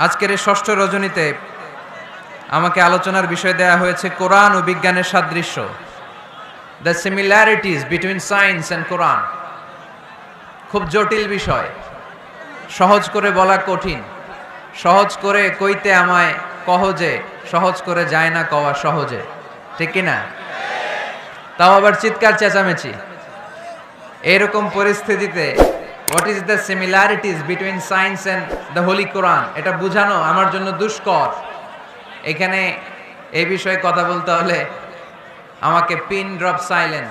আজকের এই ষষ্ঠ রজনীতে আমাকে আলোচনার বিষয় দেয়া হয়েছে কোরআন ও বিজ্ঞানের সাদৃশ্য, the similarities between science and Quran. খুব জটিল বিষয়, সহজ করে বলা কঠিন, সহজ করে কইতে আমায় কহজে, সহজ করে যায় না কওয়া সহজে, ঠিক কিনা? তাও আবার চিৎকার চেঁচামেচি। এরকম পরিস্থিতিতে what is the similarities between science and the holy Quran, এটা বোঝানো আমার জন্য দুষ্কর। এখানে এই বিষয়ে কথা বলতে হলে আমাকে পিন ড্রপ সাইলেন্ট,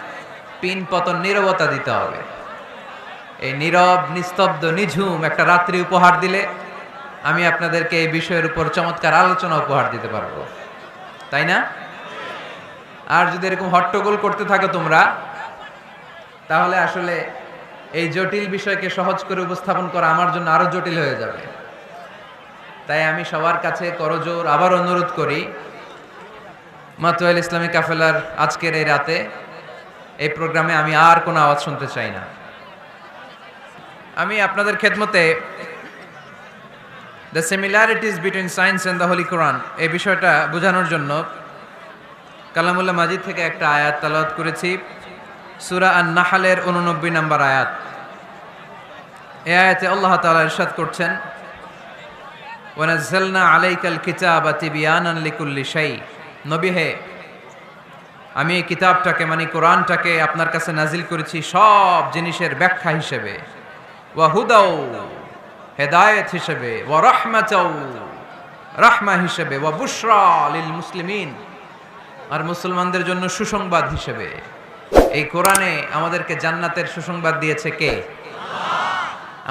পিন পতন নীরবতা দিতে হবে। এই নীরব নিস্তব্ধ নিঝুম একটা রাত্রি উপহার দিলে আমি আপনাদেরকে এই বিষয়ের উপর চমৎকার আলোচনা উপহার দিতে পারবো, তাই না? আর যদি এরকম হট্টগোল করতে থাকো তোমরা, তাহলে আসলে এই জটিল বিষয়কে সহজ করে উপস্থাপন করা আমার জন্য আরো জটিল হয়ে যাবে। তাই আমি সবার কাছে করজোর আবার অনুরোধ করি, মাতোয়াইল ইসলামী কাফেলার আজকের এই রাতে এই প্রোগ্রামে আমি আর কোনো আওয়াজ শুনতে চাই না। আমি আপনাদের খেদমতে the similarities between science and the holy Quran এই বিষয়টা বোঝানোর জন্য কালামুল্লাহ মাজিদ থেকে একটা আয়াত তেলাওয়াত করেছি, সূরা আন-নাহলের 89 নম্বর আয়াত। এই আয়াতে আল্লাহ তাআলা ইরশাদ করছেন, ওয়ানাজ্জালনা আলাইকাল কিতাবা তিবয়ানান লিকুল্লি শাই। নবী হে, আমি এই কিতাবটাকে মানে কোরআনটাকে আপনার কাছে নাজিল করেছি সব জিনিসের ব্যাখ্যা হিসেবে, ওয়া হুদাও হেদায়েত হিসেবে, ওয়া রাহমাতাও রাহমা হিসেবে, ওয়া বুশরা লিল মুসলিমিন আর মুসলমানদের জন্য সুসংবাদ হিসেবে। এই কোরআনে আমাদেরকে জান্নাতের সুসংবাদ দিয়েছে কে?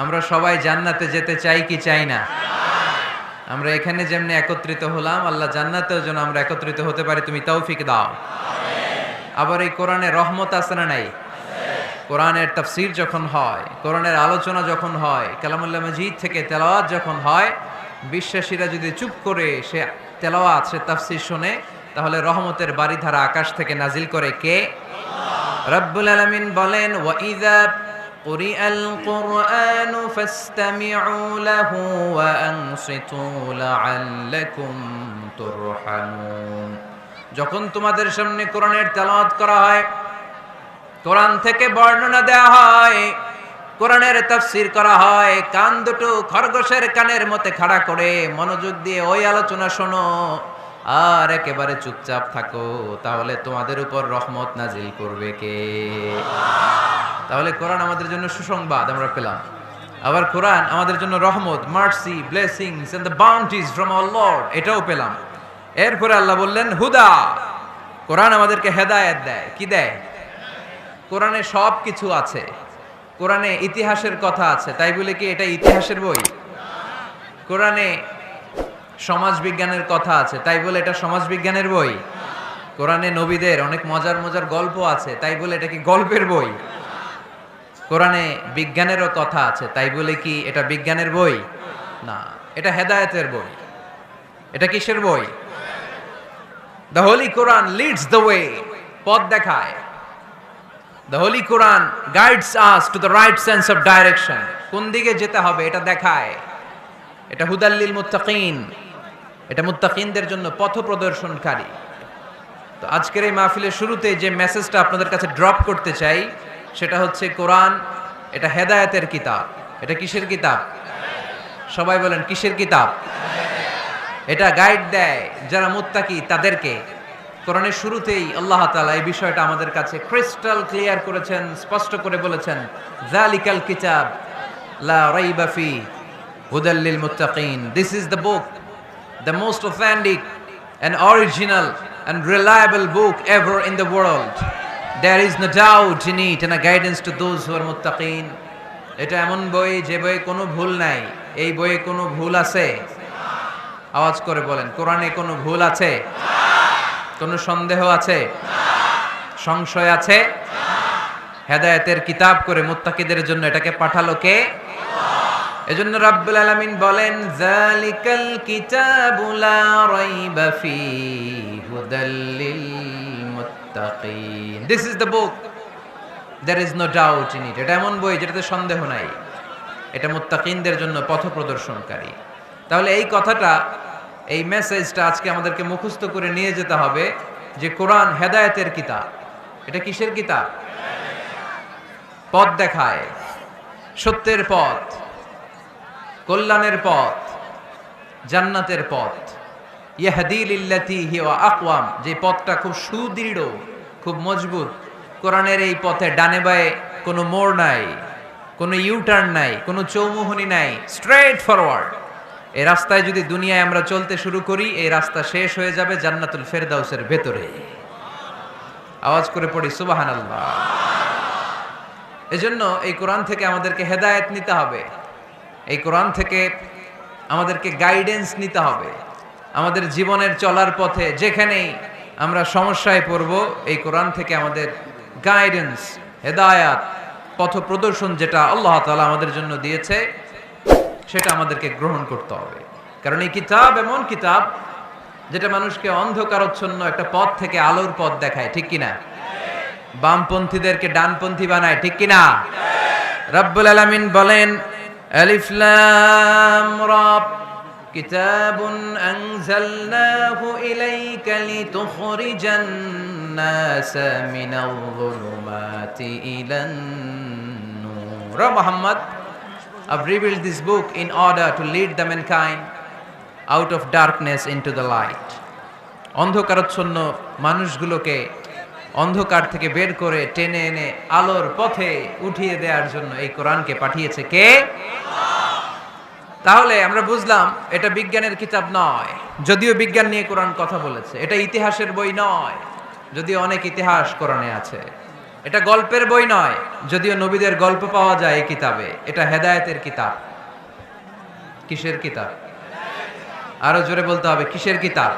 আমরা সবাই জান্নাতে যেতে চাই কি চাই না? আমরা এখানে যেমনি একত্রিত হলাম, আল্লাহ জান্নাতেও যেন আমরা একত্রিত হতে পারি, তুমি তৌফিক দাও। আবার এই কোরআনে রহমত আছে না নাই? কোরআনের তাফসীর যখন হয়, কোরআনের আলোচনা যখন হয়, কালামুল্লাহ মাজিদ থেকে তেলাওয়াত যখন হয়, বিশ্বাসীরা যদি চুপ করে সে তেলাওয়াত সে তাফসীর শুনে, তাহলে রহমতের বারিধারা আকাশ থেকে নাজিল করে কে? রব্বুল আলামিন বলেন, ওয়া ইযা কুরিআল কুরআনু ফাসতামিউ লাহু ওয়া আনসিতু লাআল্লাকুম তুরহামুন। যখন তোমাদের সামনে কোরআনের তেলাওয়াত করা হয়, কোরআন থেকে বর্ণনা দেওয়া হয়, কোরআনের তাফসীর করা হয়, কান দুটো খরগোশের কানের মতো খাড়া করে মনোযোগ দিয়ে ওই আলোচনা শোনো আর একেবারে চুপচাপ থাকো, তাহলে তোমাদের উপর রহমত নাজিল করবে কে? তাহলে কোরআন আমাদের জন্য সুসংবাদ আমরা পেলাম, আবার কোরআন আমাদের জন্য রহমত, mercy, blessings and the bounties from our Lord, এটাও পেলাম। এরপরে আল্লাহ বললেন হুদা, কোরআন আমাদেরকে হেদায়েত দেয়। কি দেয়? কোরআনে সব কিছু আছে। কোরআনে ইতিহাসের কথা আছে, তাই বলে কি এটা ইতিহাসের বই? কোরআনে সমাজ বিজ্ঞানের কথা আছে, তাই বলে এটা সমাজ বিজ্ঞানের বই? কোরআনে নবীদের অনেক মজার মজার গল্প আছে, তাই বলে এটা কি গল্পের বই? কোরআনে বিজ্ঞানেরও কথা আছে, তাই বলে কি এটা বিজ্ঞানের বই? না, এটা হেদায়েতের বই। এটা কিসের বই? The holy Quran Leeds the way, পথ দেখায়। The holy Quran guides us to the right sense of direction, কোন দিকে যেতে হবে এটা দেখায়। এটা হুদাল্লিল মুত্তাকিন, এটা মুত্তাকিনদের জন্য পথ প্রদর্শনকারী। তো আজকের এই মাহফিলের শুরুতে যে মেসেজটা আপনাদের কাছে ড্রপ করতে চাই, সেটা হচ্ছে কোরআন এটা হেদায়েতের কিতাব। এটা কিসের কিতাব? সবাই বলেন কিসের কিতাব? এটা গাইড দেয় যারা মুত্তাকি তাদেরকে। কোরআনের শুরুতেই আল্লাহ তাআলা এই বিষয়টা আমাদের কাছে ক্রিস্টাল ক্লিয়ার করেছেন, স্পষ্ট করে বলেছেন, যালিকাল কিতাব লা রাইবা ফি হুদাল লিল মুত্তাকিন। This is the book, the most authentic and original and reliable book ever in the world. There is no doubt in it and a guidance to those who are muttaqin. এটা এমন বই যে বইয়ে কোনো ভুল নাই। এই বইয়ে কোনো ভুল আছে? আওয়াজ করে বলেন, কোরআনে কোনো ভুল আছে? কোনো সন্দেহ আছে? সংশয় আছে? হেদায়েতের কিতাব করে মুত্তাকিদের জন্য এটাকে পাঠালো কে? এজন্য রাব্বুল আলামিন বলেন, যালিকাল কিতাবু লা রাইবা ফি হুদাল লিল মুত্তাকিন। This is the book, there is no doubt in it. এটা এমন বই যেটাতে সন্দেহ নাই। এটা মুত্তাকিনদের জন্য পথ প্রদর্শনকারী। তাহলে এই কথাটা, এই মেসেজটা আজকে আমাদেরকে মুখস্থ করে নিয়ে যেতে হবে যে কোরআন হেদায়েতের কিতাব। এটা কিসের কিতাব? পথ দেখায়, সত্যের পথ, কল্যাণের পথ, জান্নাতের পথ। ইয়াহদি লিল্লাতি হিয়া আকওয়াম, যে পথটা খুব সুদৃঢ়, খুব মজবুত। কোরআনের এই পথে ডানে বায়ে কোনো মোড় নাই, কোনো ইউটার্ন নাই, কোনো চৌমুহনী নাই, স্ট্রেট ফরওয়ার্ড। এই রাস্তায় যদি দুনিয়ায় আমরা চলতে শুরু করি, এই রাস্তা শেষ হয়ে যাবে জান্নাতুল ফেরদাউসের ভেতরে। আওয়াজ করে পড়ি সুবহানাল্লাহ। এজন্য এই কোরআন থেকে আমাদেরকে হেদায়েত নিতে হবে, এই কোরআন থেকে আমাদেরকে গাইডেন্স নিতে হবে। আমাদের জীবনের চলার পথে যেখানেই আমরা সমস্যায় পড়ব, এই কোরআন থেকে আমাদের গাইডেন্স, হেদায়াত, পথ প্রদর্শন যেটা আল্লাহ তাআলা আমাদের জন্য দিয়েছে, সেটা আমাদেরকে গ্রহণ করতে হবে। কারণ এই কিতাব এমন কিতাব যেটা মানুষকে অন্ধকারচ্ছন্ন একটা পথ থেকে আলোর পথ দেখায়, ঠিক কিনা? বামপন্থীদেরকে ডানপন্থী বানায়, ঠিক কিনা? রব্বুল আলামিন বলেন, আলিফ লাম রা, কিতাবুন আনজালনাহু ইলাইকা লিতুখরিজান নাসা মিনাল যুলুমাতি ইলান নূর। Muhammad, I've revealed this book in order to lead the mankind out of darkness into the light. অন্ধকারাচ্ছন্ন মানুষগুলোকে অন্ধকার থেকে বের করে টেনে এনে আলোর পথে উঠিয়ে দেওয়ার জন্য এই কোরআনকে পাঠিয়েছে কে? তাহলে আমরা বুঝলাম এটা বিজ্ঞানের কিতাব নয়, যদিও বিজ্ঞান নিয়ে কোরআন কথা বলেছে। এটা ইতিহাসের বই নয়, যদিও অনেক ইতিহাস কোরআনে আছে। এটা গল্পের বই নয়, যদিও নবীদের গল্প পাওয়া যায় এই কিতাবে। এটা হেদায়েতের কিতাব। কিসের কিতাব? আরো জোরে বলতে হবে, কিসের কিতাব?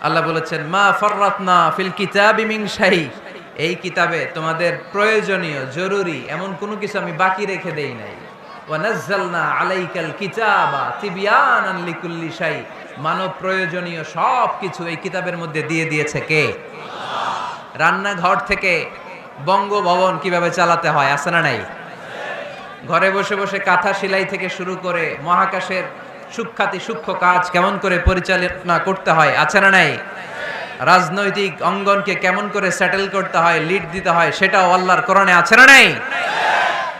আল্লাহ বলেছেন, মা ফাররাতনা ফিল কিতাবি মিন শাই, এই কিতাবে তোমাদের প্রয়োজনীয়, জরুরি এমন কোনো কিছু আমি বাকি রেখে দেই নাই। ওয়া নাযালনা আলাইকাল কিতাবা তিবয়ানান লিকুল্লি শাই, মানব প্রয়োজনীয় সব কিছু এই কিতাবের মধ্যে দিয়ে দিয়েছে কে? রান্নাঘর থেকে বঙ্গভবন কিভাবে চালাতে হয়, আছে না নাই? ঘরে বসে বসে কাঁথা সেলাই থেকে শুরু করে মহাকাশের সূক্ষ্মাতি সূক্ষ্ম কাজ কেমন করে পরিচালনা করতে হয়, আছে না নাই? রাজনৈতিক অঙ্গনকে কেমন করে সেটেল করতে হয়, লিড দিতে হয়, সেটাও আল্লাহর কোরআনে আছে না নাই?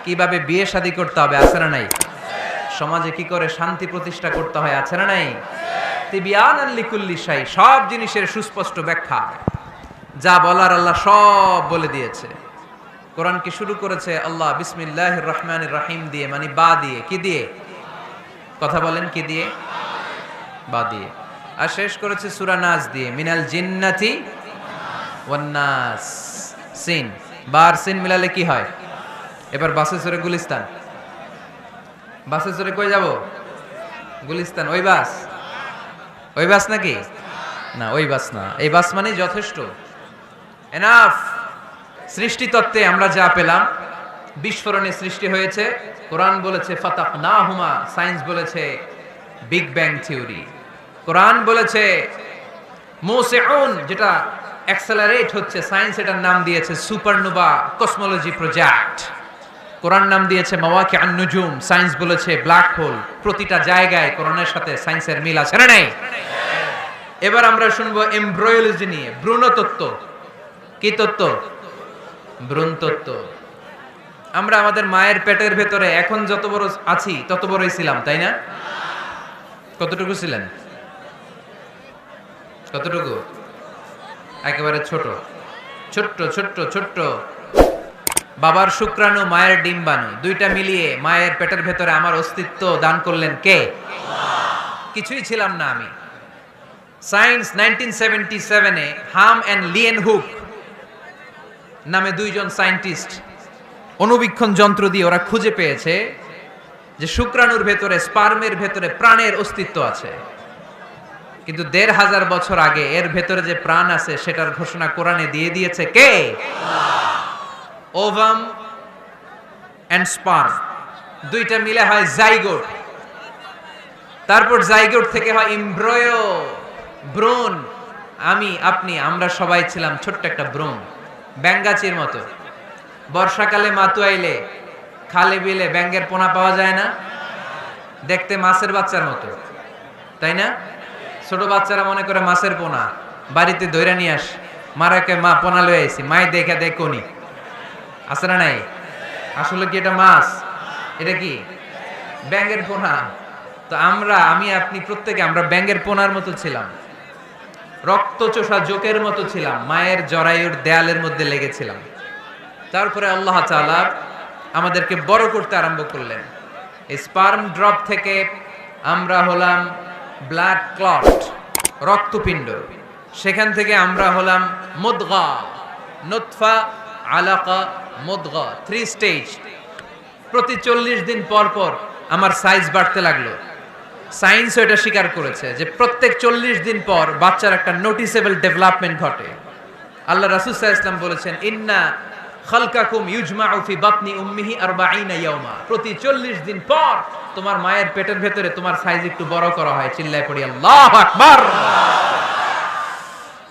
কিভাবে বিয়ে শাদী করতে হবে, আছে না নাই? সমাজে কি করে শান্তি প্রতিষ্ঠা করতে হয়, আছে না নাই? তিবয়ানান লিকুল্লি শাই, সব জিনিসের সুস্পষ্ট ব্যাখ্যা। যা বলার আল্লাহ সব বলে দিয়েছে। কোরআন কি শুরু করেছে আল্লাহ বিসমিল্লাহির রহমানির রহিম দিয়ে, মানে বা দিয়ে। কি দিয়ে? কথা বলেন, কি দিয়ে? বা দিয়ে। আর শেষ করেছে সূরা নাস দিয়ে, মিনাল জিন্নাতি ওয়ান নাস। সিন, বার সিন মিলালে কি হয়? এবার বাসে চড়ে গুলিস্তান। বাসে চড়ে কই যাব? গুলিস্তান। ওই বাস? ওই বাস নাকি? না, ওই বাস না। এই বাস মানে যথেষ্ট, এনাফ। সৃষ্টিতত্ত্বে আমরা যা পেলাম, বিস্ফোরণে সৃষ্টি হয়েছে। কোরআন বলেছে ফাতাকনাহুমা, সায়েন্স বলেছে বিগ ব্যাং থিওরি। কোরআন বলেছে মুসিউন, যেটা অ্যাক্সেলারেট হচ্ছে, সায়েন্স এটার নাম দিয়েছে সুপারনোভা কসমোলজি প্রজেক্ট। কোরআন নাম দিয়েছে মাওয়াকিআন নুজুম, সায়েন্স বলেছে ব্ল্যাক হোল। প্রতিটা জায়গায় কোরআনের সাথে সায়েন্সের মিল আছে না নাই? এবার আমরা শুনবো এমব্রয়োলজি নিয়ে, ভ্রূণতত্ত্ব। কি তত্ত্ব? ভ্রূণতত্ত্ব। আমরা আমাদের মায়ের পেটের ভেতরে এখন যত বড় আছি তত বড়ই ছিলাম, তাই না? কতটুকু ছিলেন? কতটুকু? একেবারে ছোট, ছোট্ট ছোট্ট ছোট্ট। বাবার শুক্রাণু, মায়ের ডিম্বাণু, দুইটা মিলিয়ে মায়ের পেটের ভেতরে আমার অস্তিত্ব দান করলেন কে? কিছুই ছিলাম না আমি। সায়েন্স 1977-এ হাম অ্যান্ড লিয়েন হুক নামে দুইজন সায়েন্টিস্ট অনুবীক্ষণ যন্ত্র দিয়ে ওরা খুঁজে পেয়েছে যে শুক্রাণুর ভেতরে, স্পার্মের ভেতরে প্রাণের অস্তিত্ব আছে। কিন্তু ১৫০০ বছর আগে এর ভেতরে যে প্রাণ আছে সেটার ঘোষণা কোরআনে দিয়ে দিয়েছে কে? ওভাম এন্ড স্পার্ম দুইটা মিলে হয় জাইগোট। তারপর জাইগোট থেকে হয় এমব্রয়ো, ভ্রূণ। আমি, আপনি, আমরা সবাই ছিলাম ছোট্ট একটা ভ্রূণ, ব্যাঙ্গাচির মতো। বর্ষাকালে মাতু আইলে খালে বিলে ব্যাঙ্গের পোনা পাওয়া যায় না? দেখতে মাছের বাচ্চার মতো, তাই না? ছোট বাচ্চারা মনে করে মাছের পোনা, বাড়িতে দইরা নিয়ে আস, মারাকে মা পোনা লয়ে আইছি, মাই দেখা দেখ কোনি আছে না নাই? আসলে কি এটা মাছ? এটা কি ব্যাঙের পোনা? তো আমি আপনি প্রত্যেকে আমরা ব্যাঙের পোনার মতো ছিলাম, রক্ত চোষা জোকের মতো ছিলাম, মায়ের জরায়ুর দেয়ালের মধ্যে লেগেছিলাম। তারপরে আল্লাহ তাআলা আমাদেরকে বড় করতে আরম্ভ করলেন। স্পার্ম ড্রপ থেকে আমরা হলাম ব্লাড ক্লট, রক্তপিণ্ড। সেখান থেকে আমরা হলাম মুদগা, নুতফা, আলাকা, মুদগা, 3 স্টেজ। প্রতি 40 দিন পর পর আমার সাইজ বাড়তে লাগলো। সায়েন্স এটা স্বীকার করেছে যে প্রত্যেক 40 দিন পর বাচ্চার একটা নোটিসেবল ডেভেলপমেন্ট ঘটে। আল্লাহ রাসূল সাল্লাল্লাহু আলাইহি ওয়াসাল্লাম বলেছেন, ইন্না খালকাকুম ইউজমাউ ফি বাতনি উম্মিহি 40 ইয়াওমা। প্রতি 40 দিন পর তোমার মায়ের পেটের ভেতরে তোমার সাইজ একটু বড় করা হয়। চিল্লায় পড়ি আল্লাহু আকবার।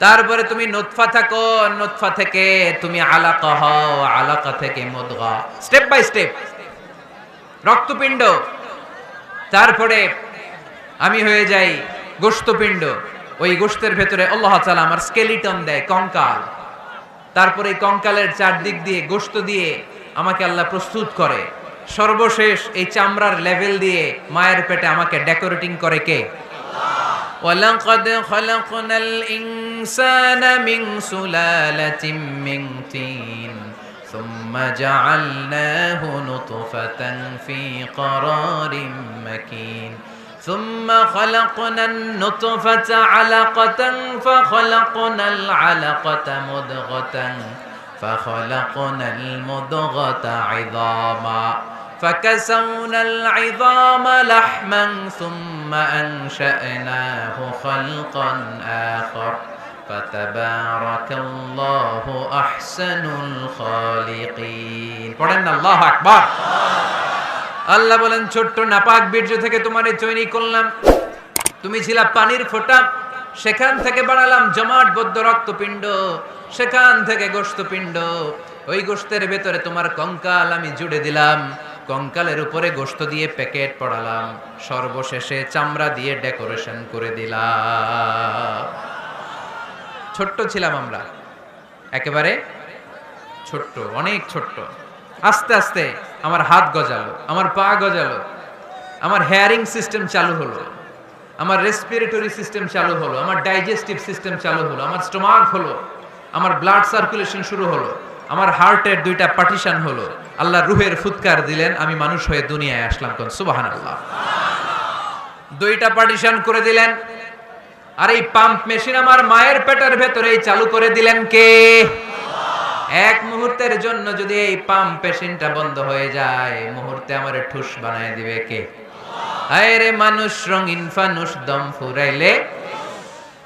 তারপরে তুমি নুতফা থাকো, নুতফা থেকে তুমি আলাকা হও, আলাকা থেকে মুদগা, স্টেপ বাই স্টেপ রক্তপিণ্ড। তারপরে আমি হয়ে যাই গোশতপিণ্ড। ওই গোশতের ভেতরে আল্লাহ তাআলা আমার স্কেলিটন দেয়, কঙ্কাল। তারপরে এই কঙ্কালের চারদিক দিয়ে গোশত দিয়ে আমাকে আল্লাহ প্রস্তুত করে। সর্বশেষ এই চামড়ার লেভেল দিয়ে মায়ের পেটে আমাকে ডেকোরেটিং করে কে? আল্লাহ। ওয়ালাকাদ খালাকনাল ইনসানা মিন সুলালাতিন মিন তিন সুম্মা জাআলনাহু নুতফাতান ফি ক্বারারিম মাকিন ثم خلقنا النطفة علقة فخلقنا العلقة مضغة فخلقنا المضغة عظاما فكسونا العظام لحما ثم أنشأناه خلقا آخر فتبارك الله أحسن الخالقين পড়েন আল্লাহু আকবার। আল্লাহ বলেন, ছোট্ট নাপাক বীর্য থেকে তোমারে তৈরি করলাম, তুমি ছিলা পানির ফোঁটা, সেখান থেকে বানালাম জমাট বদ্ধ রক্তপিণ্ড, সেখান থেকে গোশতপিণ্ড। ওই গোশতের ভেতরে তোমার কঙ্কাল আমি জুড়ে দিলাম, কঙ্কালের উপরে গোশত দিয়ে প্যাকেট পড়ালাম, সর্বশেষে চামড়া দিয়ে ডেকোরেশন করে দিলাম। ছোট্ট ছিলাম আমরা, একেবারে ছোট্ট, অনেক ছোট্ট। আস্তে আস্তে আমার হাত গজালো, আমার পা গজালো, আমার হেয়ারিং সিস্টেম চালু হলো, আমার রেসপিরেটরি সিস্টেম চালু হলো, আমার ডাইজেস্টিভ সিস্টেম চালু হলো, আমার স্টোমাক হলো, আমার ব্লাড সার্কুলেশন শুরু হলো, আমার হার্টের 2টা পার্টিশন হলো। আল্লাহ রুহের ফুৎকার দিলেন, আমি মানুষ হয়ে দুনিয়ায় আসলাম। কোন সুবহানাল্লাহ। 2টা পার্টিশন করে দিলেন। আর এই পাম্প মেশিন আমার মায়ের পেটের ভেতরেই চালু করে দিলেন কে? এক মুহূর্তের জন্য যদি এই পাম্প মেশিনটা বন্ধ হয়ে যায়, মুহূর্তে আমারে ঠুস বানায় দিবে কে? হায় রে মানুষ রঙিন ফানুস, দম ফুরাইলে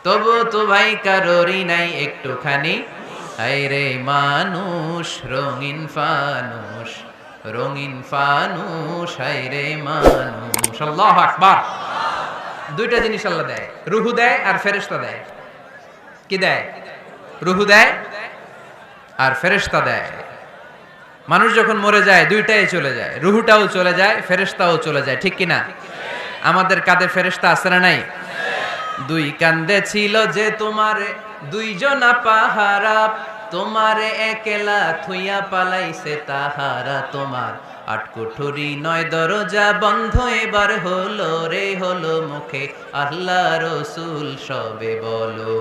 তবু তো ভাই কারোরই নাই একটুখানি। হায় রে মানুষ রঙিন ফানুস, রঙিন ফানুস, হায় রে মানুষ। আল্লাহু আকবার। 2টা জিনিস আল্লাহ দেয়, রুহু দেয় আর ফেরেশতা দেয়। কি দেয়? রুহু দেয় আর ফেরেশতা দেয়। মানুষ যখন মরে যায় 2টাই চলে যায়, রুহুটাও চলে যায়, ফেরেশতাও চলে যায়, ঠিক কিনা? আমাদের কাঁধে ফেরেশতা আছে না নাই? 2 কান্দে ছিল যে তোমারে 2 জনা পাহারা, তোমারে একলা থুইয়া পালাইছে তাহারা। তোমার 8 কুঠুরি 9 দরজা বন্ধ এবার হলো রে, হলো মুখে আল্লাহ রসুল সবে বলো,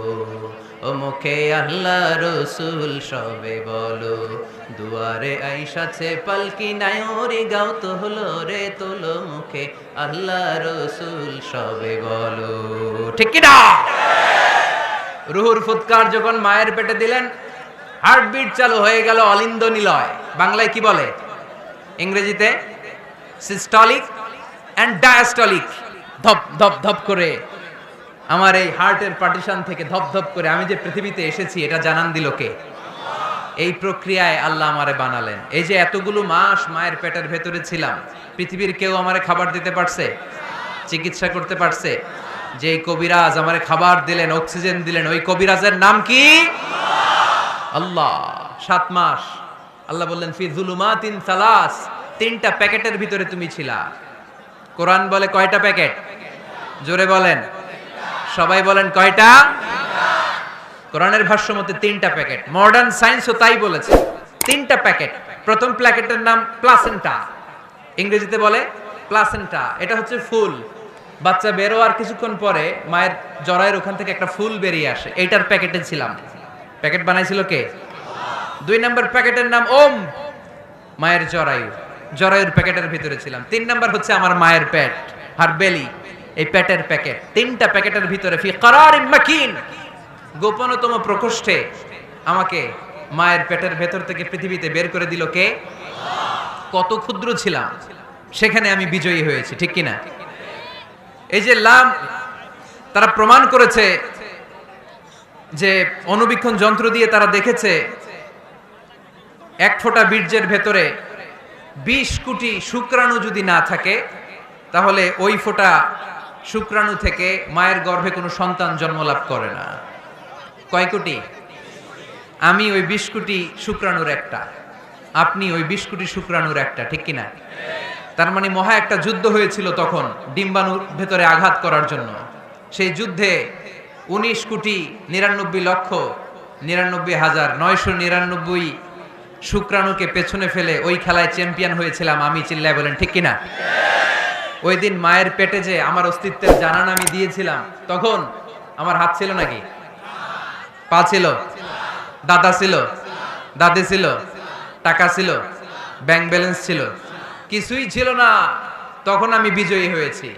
ও মুখে আল্লাহ রসুল সবে বলো। দুয়ারে আইসাছে পালকি নায়রি, গাও তো হলো রে তোলো, মুখে আল্লাহ রসুল সবে বলো, ঠিক কি না? রুহুর ফুৎকার যখন মায়ের পেটে দিলেন, হার্টবিট চালু হয়ে গেল, অলিন্দ নিলয়। বাংলায় কি বলে? ইংরেজিতে সিস্টলিক এন্ড ডায়াস্টলিক। ধপ ধপ ধপ করে আমার এই হার্টের পার্টিশন থেকে ধপ ধপ করে আমি যে পৃথিবীতে এসেছি এটা জানান দিল কে? এই প্রক্রিয়ায় আল্লাহ আমারে বানালেন। এই যে এতগুলো মাস মায়ের পেটের ভেতরে ছিলাম, পৃথিবীর কেউ আমারে খাবার দিতে পারছে? চিকিৎসা করতে পারছে? যে কবিরাজ আমারে খাবার দিলেন, অক্সিজেন দিলেন, ওই কবিরাজের নাম কি? আল্লাহ। 7 মাস আল্লাহ বললেন ফি যুলুমাতিন সালাস, 3টা প্যাকেটের ভিতরে তুমি ছিলা। কোরআন বলে কয়টা প্যাকেট? জোরে বলেন, সবাই বলেন কয়টা? কোরআনের ভাষ্য মতে 3টা প্যাকেট। মডার্ন সায়েন্সও তাই বলেছে, 3টা প্যাকেট। প্রথম প্যাকেটের নাম প্লাসেন্টা, ইংরেজিতে বলে প্লাসেন্টা। এটা হচ্ছে ফুল। বাচ্চা বের হওয়ার কিছুক্ষণ পরে মায়ের জরায়ের ওখান থেকে একটা ফুল বেরিয়ে আসে, এইটার প্যাকেটে ছিলাম। প্যাকেট বানাইছিল কে? 2 নম্বর প্যাকেটের নাম ওম, মায়ের জরায়ু, জরায়ুর প্যাকেটের ভিতরে ছিলাম। 3 নম্বর হচ্ছে আমার মায়ের পেট, হার বেলি, এই পেটের প্যাকেট। 3টা প্যাকেটের ভিতরে ফি করারিন মাকিন, গোপনতম প্রকোষ্ঠে আমাকে মায়ের পেটের ভেতর থেকে পৃথিবীতে বের করে দিল কে? কত ক্ষুদ্র ছিলাম, সেখানে আমি বিজয়ী হয়েছি, ঠিক কিনা? এই যে লাম, তারা প্রমাণ করেছে যে অণুবীক্ষণ যন্ত্র দিয়ে তারা দেখেছে 1 ফোঁটা বীর্যের ভেতরে 20 কোটি শুক্রাণু যদি না থাকে, তাহলে ওই ফোঁটা শুক্রাণু থেকে মায়ের গর্ভে কোনো সন্তান জন্মলাভ করে না। কয় কোটি? আমি ওই 20 কোটি শুক্রাণুর একটা, আপনি ওই 20 কোটি শুক্রাণুর একটা, ঠিক কিনা? তার মানে মহা একটা যুদ্ধ হয়েছিল তখন ডিম্বাণুর ভেতরে আঘাত করার জন্য। সেই যুদ্ধে 19,99,99,999 শুক্রাণুকে পেছনে ফেলে ওই খেলায় চ্যাম্পিয়ন হয়েছিলাম আমি। চিল্লায় বলেন ঠিক কিনা? ওই দিন মায়ের পেটে যে আমার অস্তিত্বের জানান আমি দিয়েছিলাম, তখন আমার হাত ছিল নাকি? পা ছিল? দাদা ছিল? দাদি ছিল? টাকা ছিল? ব্যাংক ব্যালেন্স ছিল? কিছুই ছিল না। তখন আমি বিজয়ী হয়েছি।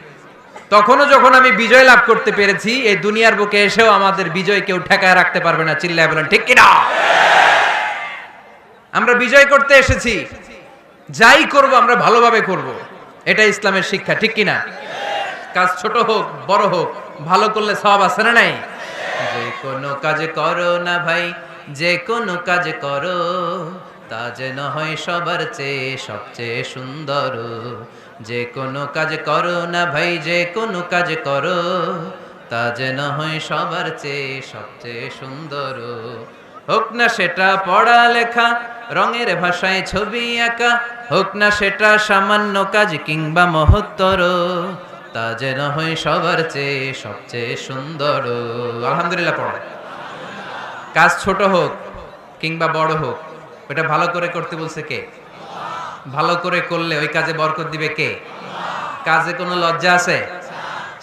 তখনও যখন আমি বিজয় লাভ করতে পেরেছি, এই দুনিয়ার বুকে এসেও আমাদের বিজয় কেউ ঠেকায় রাখতে পারবে না। চিল্লায় বলেন ঠিক কিনা? আমরা বিজয় করতে এসেছি, যাই করব আমরা ভালোভাবে করব, এটা ইসলামের শিক্ষা, ঠিক কিনা? কাজ ছোট হোক বড় হোক, ভালো করলে সওয়াব আছে না নাই? যে কোনো কাজ করো না ভাই, যে কোনো কাজ করো, তা যেন হয় সবার চেয়ে সবচেয়ে সুন্দর। যে কোনো কাজ করো না ভাই, যে কোনো কাজ করো, তা যেন হয় সবার চেয়ে সবচেয়ে সুন্দর। হোক না সেটা পড়ালেখা, রঙের ভাষায় ছবি আঁকা, হোক না সেটা সামান্য কাজ কিংবা মহত্তর, তা যেন হয় সবার চেয়ে সবচেয়ে সুন্দর। আলহামদুলিল্লাহ পড়ে। কাজ ছোট হোক কিংবা বড় হোক, ওটা ভালো করে করতে বলছে কে? ভালো করে করলে ওই কাজে বরকত দিবে কে? কাজে কোনো লজ্জা আছে?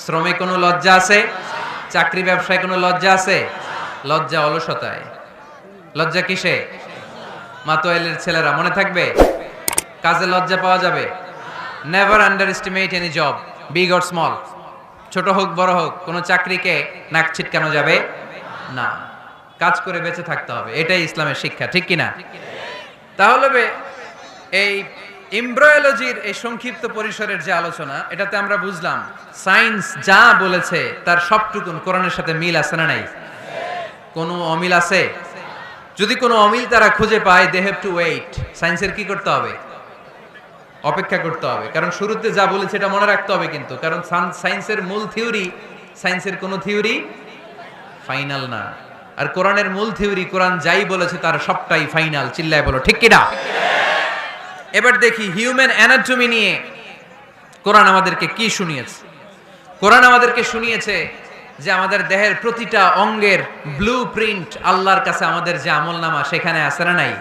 শ্রমে কোনো লজ্জা আছে? চাকরি ব্যবসায় কোনো লজ্জা আছে? লজ্জা অলসতায়। লজ্জা কিসে? মাতোয়াইলের ছেলেরা মনে থাকবে, কাজে লজ্জা পাওয়া যাবে। Never under estimate any job, big or small. ছোট হোক বড় হোক, কোনো চাকরিকে নাক ছিটকানো যাবে না। কাজ করে বেঁচে থাকতে হবে, এটাই ইসলামের শিক্ষা, ঠিক কিনা? তাহলে এই এমব্রায়োলজির এই সংক্ষিপ্ত পরিসরের যে আলোচনা, এটাতে আমরা বুঝলাম সায়েন্স যা বলেছে তার সবটুকুন কোরআনের সাথে মিল আছে না নাই? কোনো অমিল আছে? যদি কোনো অমিল তারা খুঁজে পায়, দে হ্যাভ টু ওয়েট। সায়েন্সের কি করতে হবে? অপেক্ষা করতে হবে। কারণ শুরুতে যা বলেছে এটা মনে রাখতে হবে কিন্তু, কারণ সায়েন্সের মূল থিওরি, সায়েন্সের কোনো থিওরি ফাইনাল না। আর কোরআনের মূল থিওরি, কোরআন যাই বলেছে তার সবটাই ফাইনাল। চিল্লায় বলো ঠিক কিনা? এবার দেখি হিউম্যান অ্যানাটমি নিয়ে কোরআন আমাদেরকে কি শুনিয়েছে। কোরআন আমাদেরকে শুনিয়েছে যে আমাদের দেহের প্রতিটা অঙ্গের ব্লু প্রিন্ট আল্লাহর কাছে আমাদের যে আমলনামা সেখানে আছে না নাই?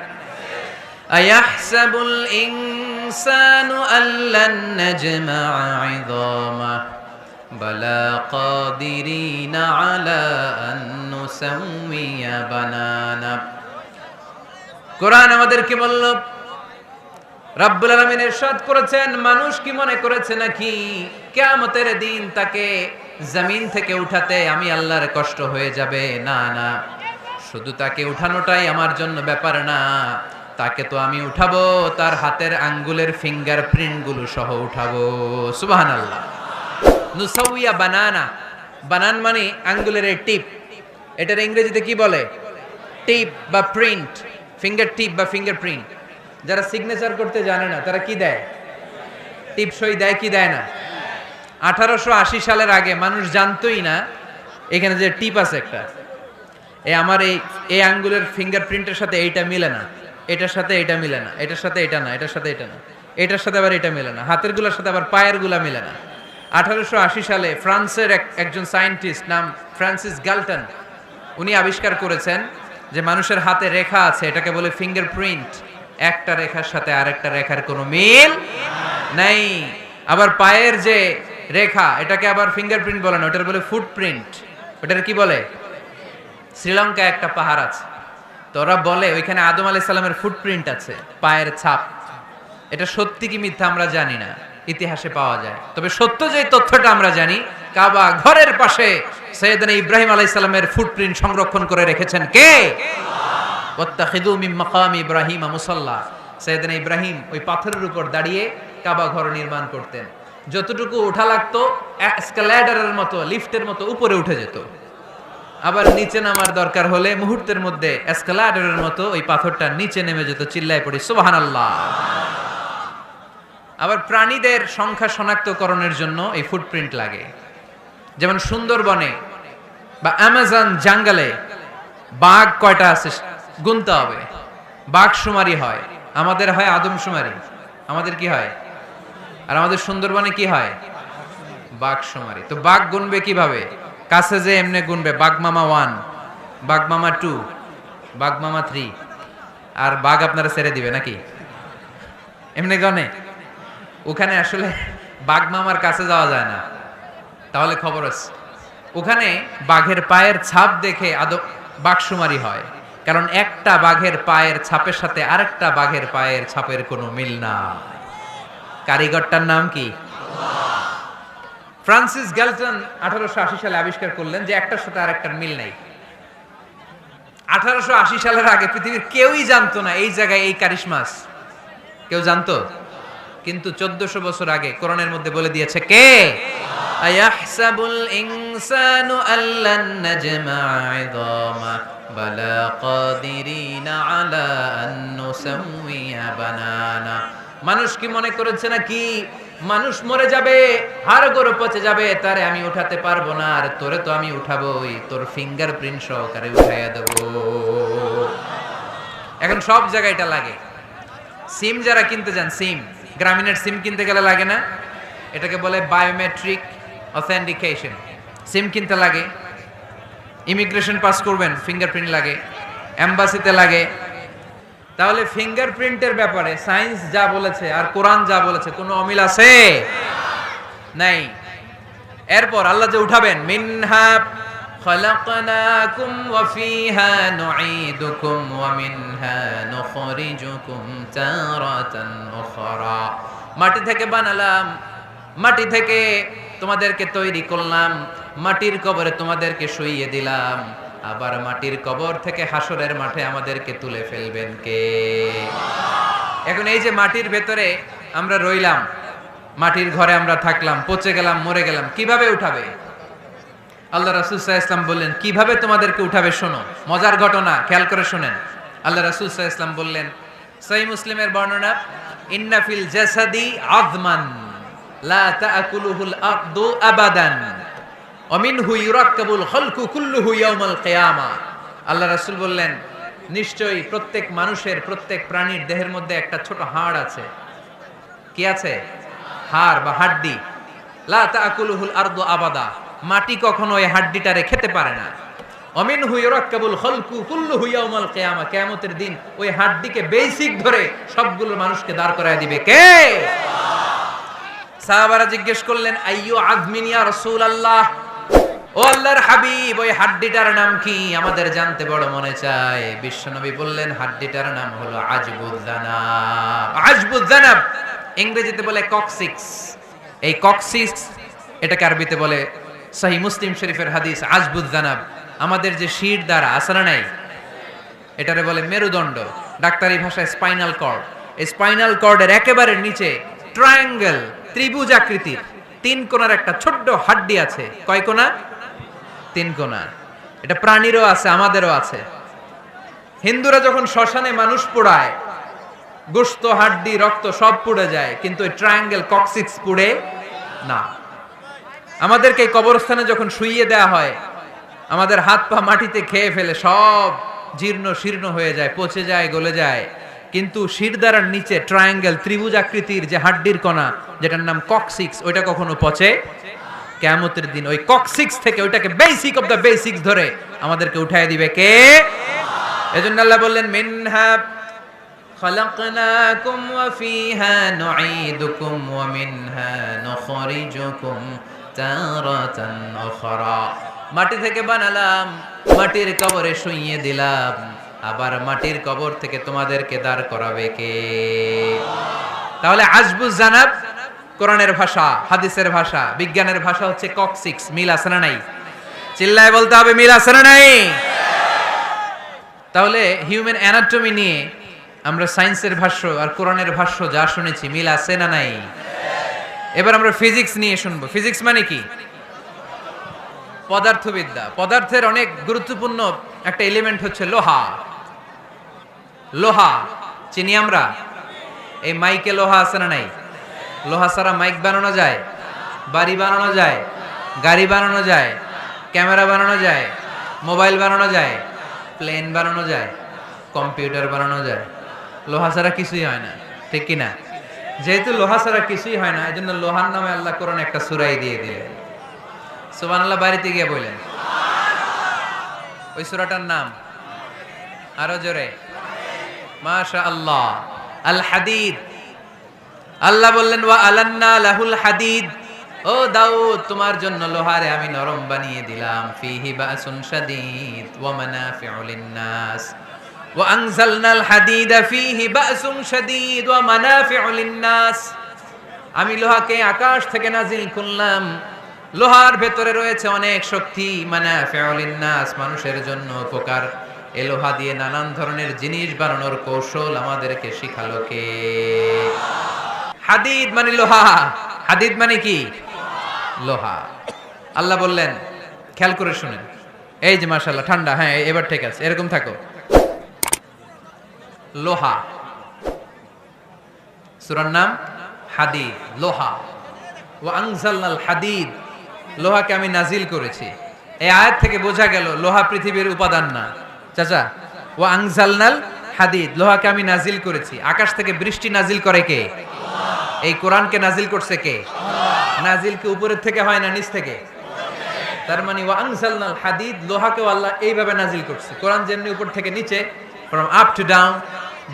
আয়াহসাবুল ইনসানু আল্লান নাজমা'a 'idama বালা কাদিরিনা আলা আন নুসাউমিয়া বানানা। কোরআন আমাদেরকে বলল, রব্বুল আলামিন ইরশাদ করেছেন, মানুষ কি মনে করেছে নাকি কিয়ামতের দিন তাকে জমিন থেকে উঠাতে আমি আল্লাহর কষ্ট হয়ে যাবে? না না, শুধু তাকে উঠানোটাই আমার জন্য ব্যাপার না, তাকে তো আমি উঠাবো তার হাতের আঙ্গুলের ফিঙ্গারপ্রিন্ট গুলো সহ উঠাবো। সুবহানাল্লাহ। নুসাউইয়া বানানা, বানান মানে আঙ্গুলের এই টিপ, এটার ইংরেজিতে কি বলে? টিপ বা প্রিন্ট, ফিঙ্গার টিপ বা ফিঙ্গারপ্রিন্ট। যারা সিগনেচার করতে জানে না তারা কি দেয়? টিপ সই দেয় কি দেয় না? 1880 সালের আগে মানুষ জানতোই না এখানে যে টিপ আছে একটা, আমার এই আঙ্গুলের ফিঙ্গারপ্রিন্টের সাথে এইটা মিলে না, এটার সাথে এটা মিলে না, এটার সাথে এটা না, এটার সাথে এটা না। এটার সাথে আবার এটা মেলে না, হাতের গুলার সাথে আবার পায়ের গুলা মেলে না। 1880 সালে ফ্রান্সের একজন সায়েন্টিস্ট নাম ফ্রান্সিস গ্যালটন, উনি আবিষ্কার করেছেন যে মানুষের হাতে রেখা আছে, এটাকে বলে ফিঙ্গারপ্রিন্ট। একটা রেখার সাথে আরেকটা রেখার কোনো মিল নাই। আবার পায়ের যে রেখা, এটাকে আবার ফিঙ্গারপ্রিন্ট বলে না, ওটার বলে ফুটপ্রিন্ট। ওটার কি বলে? শ্রীলঙ্কায় একটা পাহাড় আছে, তো ওরা বলে ওইখানে আদম আলাইহিস সালামের ফুটপ্রিন্ট আছে, পায়ের ছাপ। এটা সত্যি কি মিথ্যা আমরা জানি না, ইতিহাসে পাওয়া যায়। তবে সত্য যে তথ্যটা আমরা জানি, কাবা ঘরের পাশে সাইয়েদনা ইব্রাহিম আলাইহিস সালামের ফুটপ্রিন্ট সংরক্ষণ করে রেখেছেন কে? ওয়াত্তাখিযু মিন মাকামি ইব্রাহিম মুসাল্লা। সাইয়েদনা ইব্রাহিম ওই পাথরের উপর দাঁড়িয়ে কাবা ঘর নির্মাণ করতেন। যতটুকু ওঠা লাগতো এসকালেটরের মতো, লিফটের মতো উপরে উঠে যেত। আবার নিচে নামার দরকার হলে মুহূর্তের মধ্যে এসকালেটরের মতো ওই পাথরটা নিচে নেমে যেত। চিল্লায় পড়ি সুবহানাল্লাহ। আবার প্রাণীদের সংখ্যা শনাক্তকরণের জন্য এই ফুটপ্রিন্ট লাগে। যেমন সুন্দরবনে বা অ্যামাজন জঙ্গলে বাঘ কয়টা আছে গুনতে হবে। বাঘ শুমারি হয়, আমাদের হয় আদমশুমারি। আমাদের কি হয়? আর আমাদের সুন্দরবনে কি হয়? বাঘ শুমারি। তো বাঘ গুনবে কিভাবে? কাছে যে এমনি গুনবে, বাঘ মামা 1, বাঘ মামা 2, বাঘ মামা 3, আর বাঘ আপনারা ছেড়ে দিবে নাকি? এমনি গনে? ওখানে আসলে বাঘ মামার কাছে যাওয়া যায় না, তাহলে খবর আছে। ওখানে বাঘের পায়ের ছাপ দেখে বাঘ শুমারি হয়, কারণ একটা বাঘের পায়ের ছাপের সাথে আরেকটা বাঘের পায়ের ছাপের কোনো মিল না। কারিগরটার নাম কি? ফ্রান্সিস গ্যালটন 1880 সালে আবিষ্কার করলেন যে একটার সাথে আরেকটার মিল নাই। 1880 সালের আগে পৃথিবীর কেউই জানতো না এই জায়গায় এই কারিশমা আছে। কেউ জানতো? কিন্তু 1400 বছর আগে কোরআনের মধ্যে বলে দিয়েছে কে? আয়াহসাবুল ইনসানু আল্লান নাজমা ইযামা বালা কাদিরিনা আলা আন নুসাউইয়া বানানা। মানুষ কি মনে করেছে নাকি মানুষ মরে যাবে, হাড়গোড় পচে যাবে, তারে আমি উঠাতে পারবো না? আর তোরে তো আমি উঠাবোই, তোর ফিঙ্গারপ্রিন্ট সহকারে উঠাইয়া দেবো। এখন সব জায়গায় এটা লাগে। সিম যারা কিনতে যান, সিম গ্রামীণের সিম কিনতে গেলে লাগে না? এটাকে বলে বায়োমেট্রিক অথেন্টিকেশন। সিম কিনতে লাগে, ইমিগ্রেশন পাস করবেন ফিঙ্গারপ্রিন্ট লাগে, এম্বাসিতে লাগে। তাহলে ফিঙ্গারপ্রিন্টের ব্যাপারে সায়েন্স যা বলেছে আর কোরআন যা বলেছে কোনো অমিল আছে? নাই। এরপর আল্লাহ যে উঠাবেন, মিনহা খালাকনাকুম ওয়া ফিহা নুঈদুকুম ওয়া মিনহা নুখরিজুকুম তারাতান উখরা। মাটি থেকে বানালাম, মাটি থেকে তোমাদেরকে তৈরি করলাম, মাটির কবরে তোমাদেরকে শুইয়ে দিলাম, আবার মাটির কবর থেকে হাসরের মাঠে আমাদেরকে তুলে ফেলবেন কে? এখন এই যে মাটির ভেতরে আমরা রইলাম, মাটির ঘরে আমরা থাকলাম, পচে গেলাম, মরে গেলাম, কিভাবে উঠাবে? আল্লাহ রাসূল সাল্লাল্লাহু আলাইহি ওয়াসাল্লাম বললেন কিভাবে তোমাদেরকে উঠাবে শোনো। মজার ঘটনা, খেয়াল করে শুনেন। আল্লাহ রাসূল সাল্লাল্লাহু আলাইহি ওয়াসাল্লাম বললেন, সহিহ মুসলিমের বর্ণনা, ইন্না ফিল জাসাদি আযমান লা তাআকুলুহুল আরদু আবাদান ওয়া মিনহু ইউরাক্কাবুল খালকু কুল্লুহু ইয়াউমাল কিয়ামা। আল্লাহ রাসূল বললেন, নিশ্চয়ই প্রত্যেক মানুষের, প্রত্যেক প্রাণীর দেহের মধ্যে একটা ছোট হাড় আছে। কি আছে? হাড় বা হাড্ডি। লা তাআকুলুহুল আরদু আবাদা, মাটি কখনো এই হাড্ডিটারে খেতে পারে না। ওয়া মিনহু ইউরাক্কাবুল খালকু কুল্লুহু ইয়াউমাল কিয়ামা, কিয়ামতের দিন ওই হাড্ডিকে বেসিক ধরে সবগুলো মানুষকে দাঁড় করায় দিবে কে? সাহাবারা জিজ্ঞেস করলেন, আইয়ু আযমিন ইয়া রাসূলুল্লাহ, ও আল্লাহর হাবিব ওই হাড্ডিটার নাম কি? আমাদের জানতে বড় মনে চায়। বিশ্বনবী বললেন, হাড্ডিটার নাম হলো আজবুয যানাব। আজবুয যানাব ইংরেজিতে বলে কক্সিক্স। এই কক্সিক্স এটাকে আরবিতে বলে, সহিহ মুসলিম শরীফের হাদিস, আজবুয যানাব আমাদের যে শির দ্বারা আছে না নাই, এটারে বলে মেরুদণ্ড, ডাক্তারি ভাষায় স্পাইনাল কর্ড। এই স্পাইনাল কর্ডের একেবারে নিচে ট্রায়াঙ্গেল, ত্রিভুজ আকৃতির 3 কোণার একটা ছোট্ট হাড্ডি আছে। কয় কোণা? 3 কোণা। এটা প্রাণীরও আছে, আমাদেরও আছে। হিন্দুরা যখন শ্মশানে মানুষ পোড়ায়, গোশত, হাড্ডি, রক্ত সব পুড়ে যায়, কিন্তু ওই ট্রায়াঙ্গেল কক্সিক্স পুড়ে না। আমাদেরকে কবরস্থানে যখন শুইয়ে দেয়া হয়, আমাদের হাত পা মাটিতে খেয়ে ফেলে, সব জীর্ণ শীর্ণ হয়ে যায়, পচে যায়, গলে যায়, কিন্তু শিরদাঁড়ার নিচে ট্রায়াঙ্গেল ত্রিভুজ আকৃতির যে হাড্ডির কণা যেটার নাম কক্সিক্স, ওইটা কখনো পচে? কিয়ামতের দিন ওই কক্সিক্স থেকে ওইটাকে বেসিক অফ দ্য বেসিক্স ধরে আমাদেরকে উঠায় দিবে কে? এজন্য আল্লাহ বললেন মিনহা খালাকনাকুম ওয়া ফিহা নুঈদুকুম ওয়া মিনহা নুখরিজুকুম তারাতান উখরা। মাটি থেকে বানালাম, মাটির কবরে শুইয়ে দিলাম, আবার মাটির কবর থেকে তোমাদেরকে দাঁড় করাবে কে? তাহলে আজবুজ জানাব কোরআনের ভাষা, হাদিসের ভাষা, বিজ্ঞানের ভাষা হচ্ছে কক্সিক্স। মিল আছে না নাই? চিল্লায় বলতে হবে মিল আছে না নাই? তাহলে হিউম্যান অ্যানাটমি নিয়ে আমরা সায়েন্সের ভাষ্য আর কোরআনের ভাষ্য যা শুনেছি, মিল আছে না নাই? এবার আমরা ফিজিক্স নিয়ে শুনবো। ফিজিক্স মানে কি? পদার্থবিদ্যা। পদার্থের অনেক গুরুত্বপূর্ণ একটা এলিমেন্ট হচ্ছে লোহা। লোহা চিনি আমরা। এই মাইকে লোহা আছে না নাই? লোহা ছাড়া মাইক বানানো যায়, বাড়ি বানানো যায়, গাড়ি বানানো যায়, ক্যামেরা বানানো যায়, মোবাইল বানানো যায়, প্লেন বানানো যায়, কম্পিউটার বানানো যায়। লোহা ছাড়া কিছুই হয় না, ঠিক কি না? যেহেতু লোহা ছাড়া কিছুই হয় না, এজন্য লোহার নামে আল্লাহ কোরআন একটা সূরাই দিয়ে দিলেন। সুবহানাল্লাহ বাড়িতে গিয়ে বললেন। ওই সূরাটার নাম আরো জোরে মাশাআল্লাহ, আল হাদিদ। আল্লাহ বললেন ওয়া আলান্না লাহুল হাদিদ, ও দাউদ তোমার জন্য লোহারে আমি নরম বানিয়ে দিলাম। ফিহি বাসুন শাদীদ ওয়া মানাফিউ লিন-নাস ওয়া আনজালনাল হাদিদা ফিহি বাসুন শাদীদ ওয়া মানাফিউ লিন-নাস। আমি লোহাকে আকাশ থেকে নাজিল করলাম, লোহার ভেতরে রয়েছে অনেক শক্তি। মানাফিউ লিন-নাস, মানুষের জন্য উপকার। এ লোহা দিয়ে নানান ধরনের জিনিস বানানোর কৌশল আমাদেরকে শিখালো কে? হাদিদ মানে লোহা। হাদিদ মানে কি? লোহা। আল্লাহ বললেন, খেয়াল করে শুনেন, এই যে মাশাআল্লাহ ঠান্ডা, হ্যাঁ এবার ঠিক আছে, এরকম থাকো। লোহা, সূরার নাম হাদিদ, লোহা। ওয়া আনজালনাল হাদিদ, লোহাকে আমি নাজিল করেছি। এই আয়াত থেকে বোঝা গেল লোহা পৃথিবীর উপাদান না। চাচা, ওয়া আনজালনাল হাদিদ, লোহাকে আমি নাজিল করেছি। আকাশ থেকে বৃষ্টি নাজিল করে কে? এই কোরআনকে নাজিল করছে কে? নাজিল কি উপরের থেকে হয় না নিচ থেকে? তার মানে ওয়া আনজালনাল হাদিদ, লোহাকেও আল্লাহ এইভাবে নাজিল করছে। কোরআন যেমনি উপর থেকে নিচে, ফ্রম আপ টু ডাউন,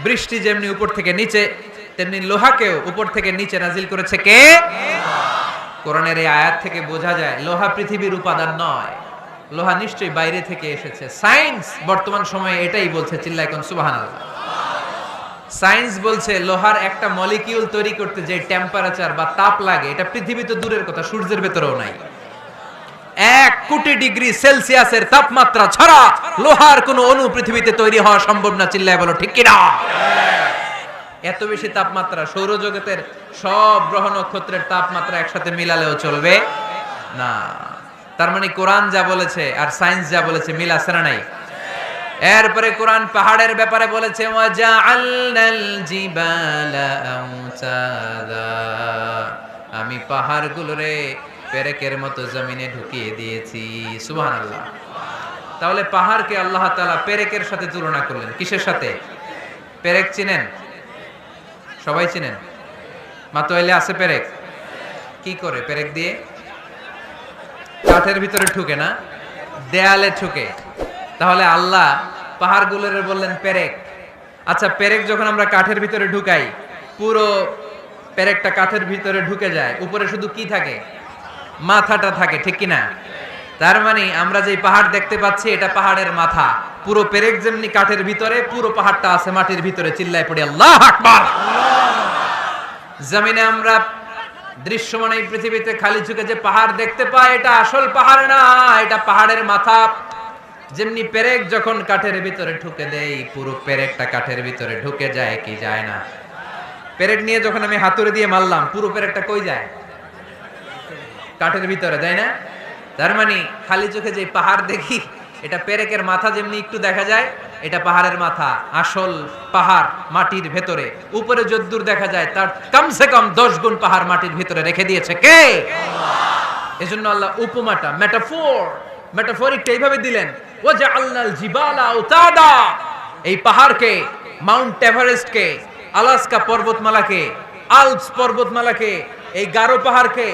বৃষ্টি যেমনি উপর থেকে নিচে, তেমনি লোহাকেও উপর থেকে নিচে নাজিল করেছে কে? কোরআনের এই আয়াত থেকে বোঝা যায় লোহা পৃথিবীর উপাদান নয়, লোহা নিশ্চয়ই বাইরে থেকে এসেছে। সায়েন্স বর্তমান সময়ে এটাই বলছে, চিল্লায় কোন সুবহানাল্লাহ। সায়েন্স বলছে লোহার একটা মলিকিউল তৈরি করতে যে টেম্পারেচার বা তাপ লাগে, এটা পৃথিবী তো দূরের কথা, সূর্যের ভেতরেও নাই। 1 কোটি ডিগ্রি সেলসিয়াসের তাপমাত্রা ছাড়া লোহার কোনো অণু পৃথিবীতে তৈরি হওয়া সম্ভব না। চিল্লায় বলো ঠিক কিনা? এত বেশি তাপমাত্রা সৌরজগতের সব গ্রহ নক্ষত্রের তাপমাত্রা একসাথে মিলালেও চলবে না। তার মানে কোরআন যা বলেছে আর সায়েন্স যা বলেছে মিল আছে না নাই? এরপরে কোরআন পাহাড়ের ব্যাপারে বলেছে ওয়াজআলনাল জিবালা আওতাদা, আমি পাহাড়গুলোরে পেরেকের মতো জমিনে ঢুকিয়ে দিয়েছি। সুবহানাল্লাহ। তাহলে পাহাড়কে আল্লাহ তাআলা পেরেকের সাথে তুলনা করলেন। কিসের সাথে? পেরেক চিনেন? সবাই চিনেন? মাতোয়াইলে আছে পেরেক। কি করে পেরেক দিয়ে? কাঠের ভিতরে ঠুকে না, দেয়ালে ঠুকে। তাহলে আল্লাহ পাহাড়গুলোরে বললেন পেরেক। আচ্ছা, পেরেক যখন আমরা কাঠের ভিতরে ঢুকাই, পুরো পেরেকটা কাঠের ভিতরে ঢুকে যায়, উপরে শুধু কি থাকে? মাথাটা থাকে, ঠিক কিনা? তার মানে আমরা যে পাহাড় দেখতে পাচ্ছি এটা পাহাড়ের মাথা। পুরো পেরেক যেমনি কাঠের ভিতরে, পুরো পাহাড়টা আছে মাটির ভিতরে। চিল্লায় পড়ি আল্লাহু আকবার। জমিনে আমরা দৃশ্যমান এই পৃথিবীতে খালি চোখে যে পাহাড় দেখতে পাই, এটা আসল পাহাড় না, এটা পাহাড়ের মাথা। যেমনি পেরেক যখন কাঠের ভিতরে ঢুকে দেই, পুরো পেরেকটা কাঠের ভিতরে ঢুকে যায় কি যায় না? পেরেক নিয়ে যখন আমি হাতুড়ি দিয়ে মারলাম, পুরো পেরেকটা কই যায়? কাঠের ভিতরে, তাই না? তার মানে খালি চোখে যে পাহাড় দেখি, এটা পেরেকের মাথা যেমনি একটু দেখা যায়, এটা পাহাড়ের মাথা। আসল পাহাড় মাটির ভেতরে, উপরে যদ্দূর দেখা যায় তার কমসে কম 10 গুণ পাহাড় মাটির ভিতরে রেখে দিয়েছে কে? এজন্য আল্লাহ উপমাটা, মেটাফরিকটা এইভাবে দিলেন, ওয়াজআলনাল জিবালা আওতাদা, এই পাহাড়কে মাউন্ট এভারেস্টকে, আলাস্কা পর্বতমালাকে, আল্পস পর্বতমালাকে, এই গারো পাহাড়কে,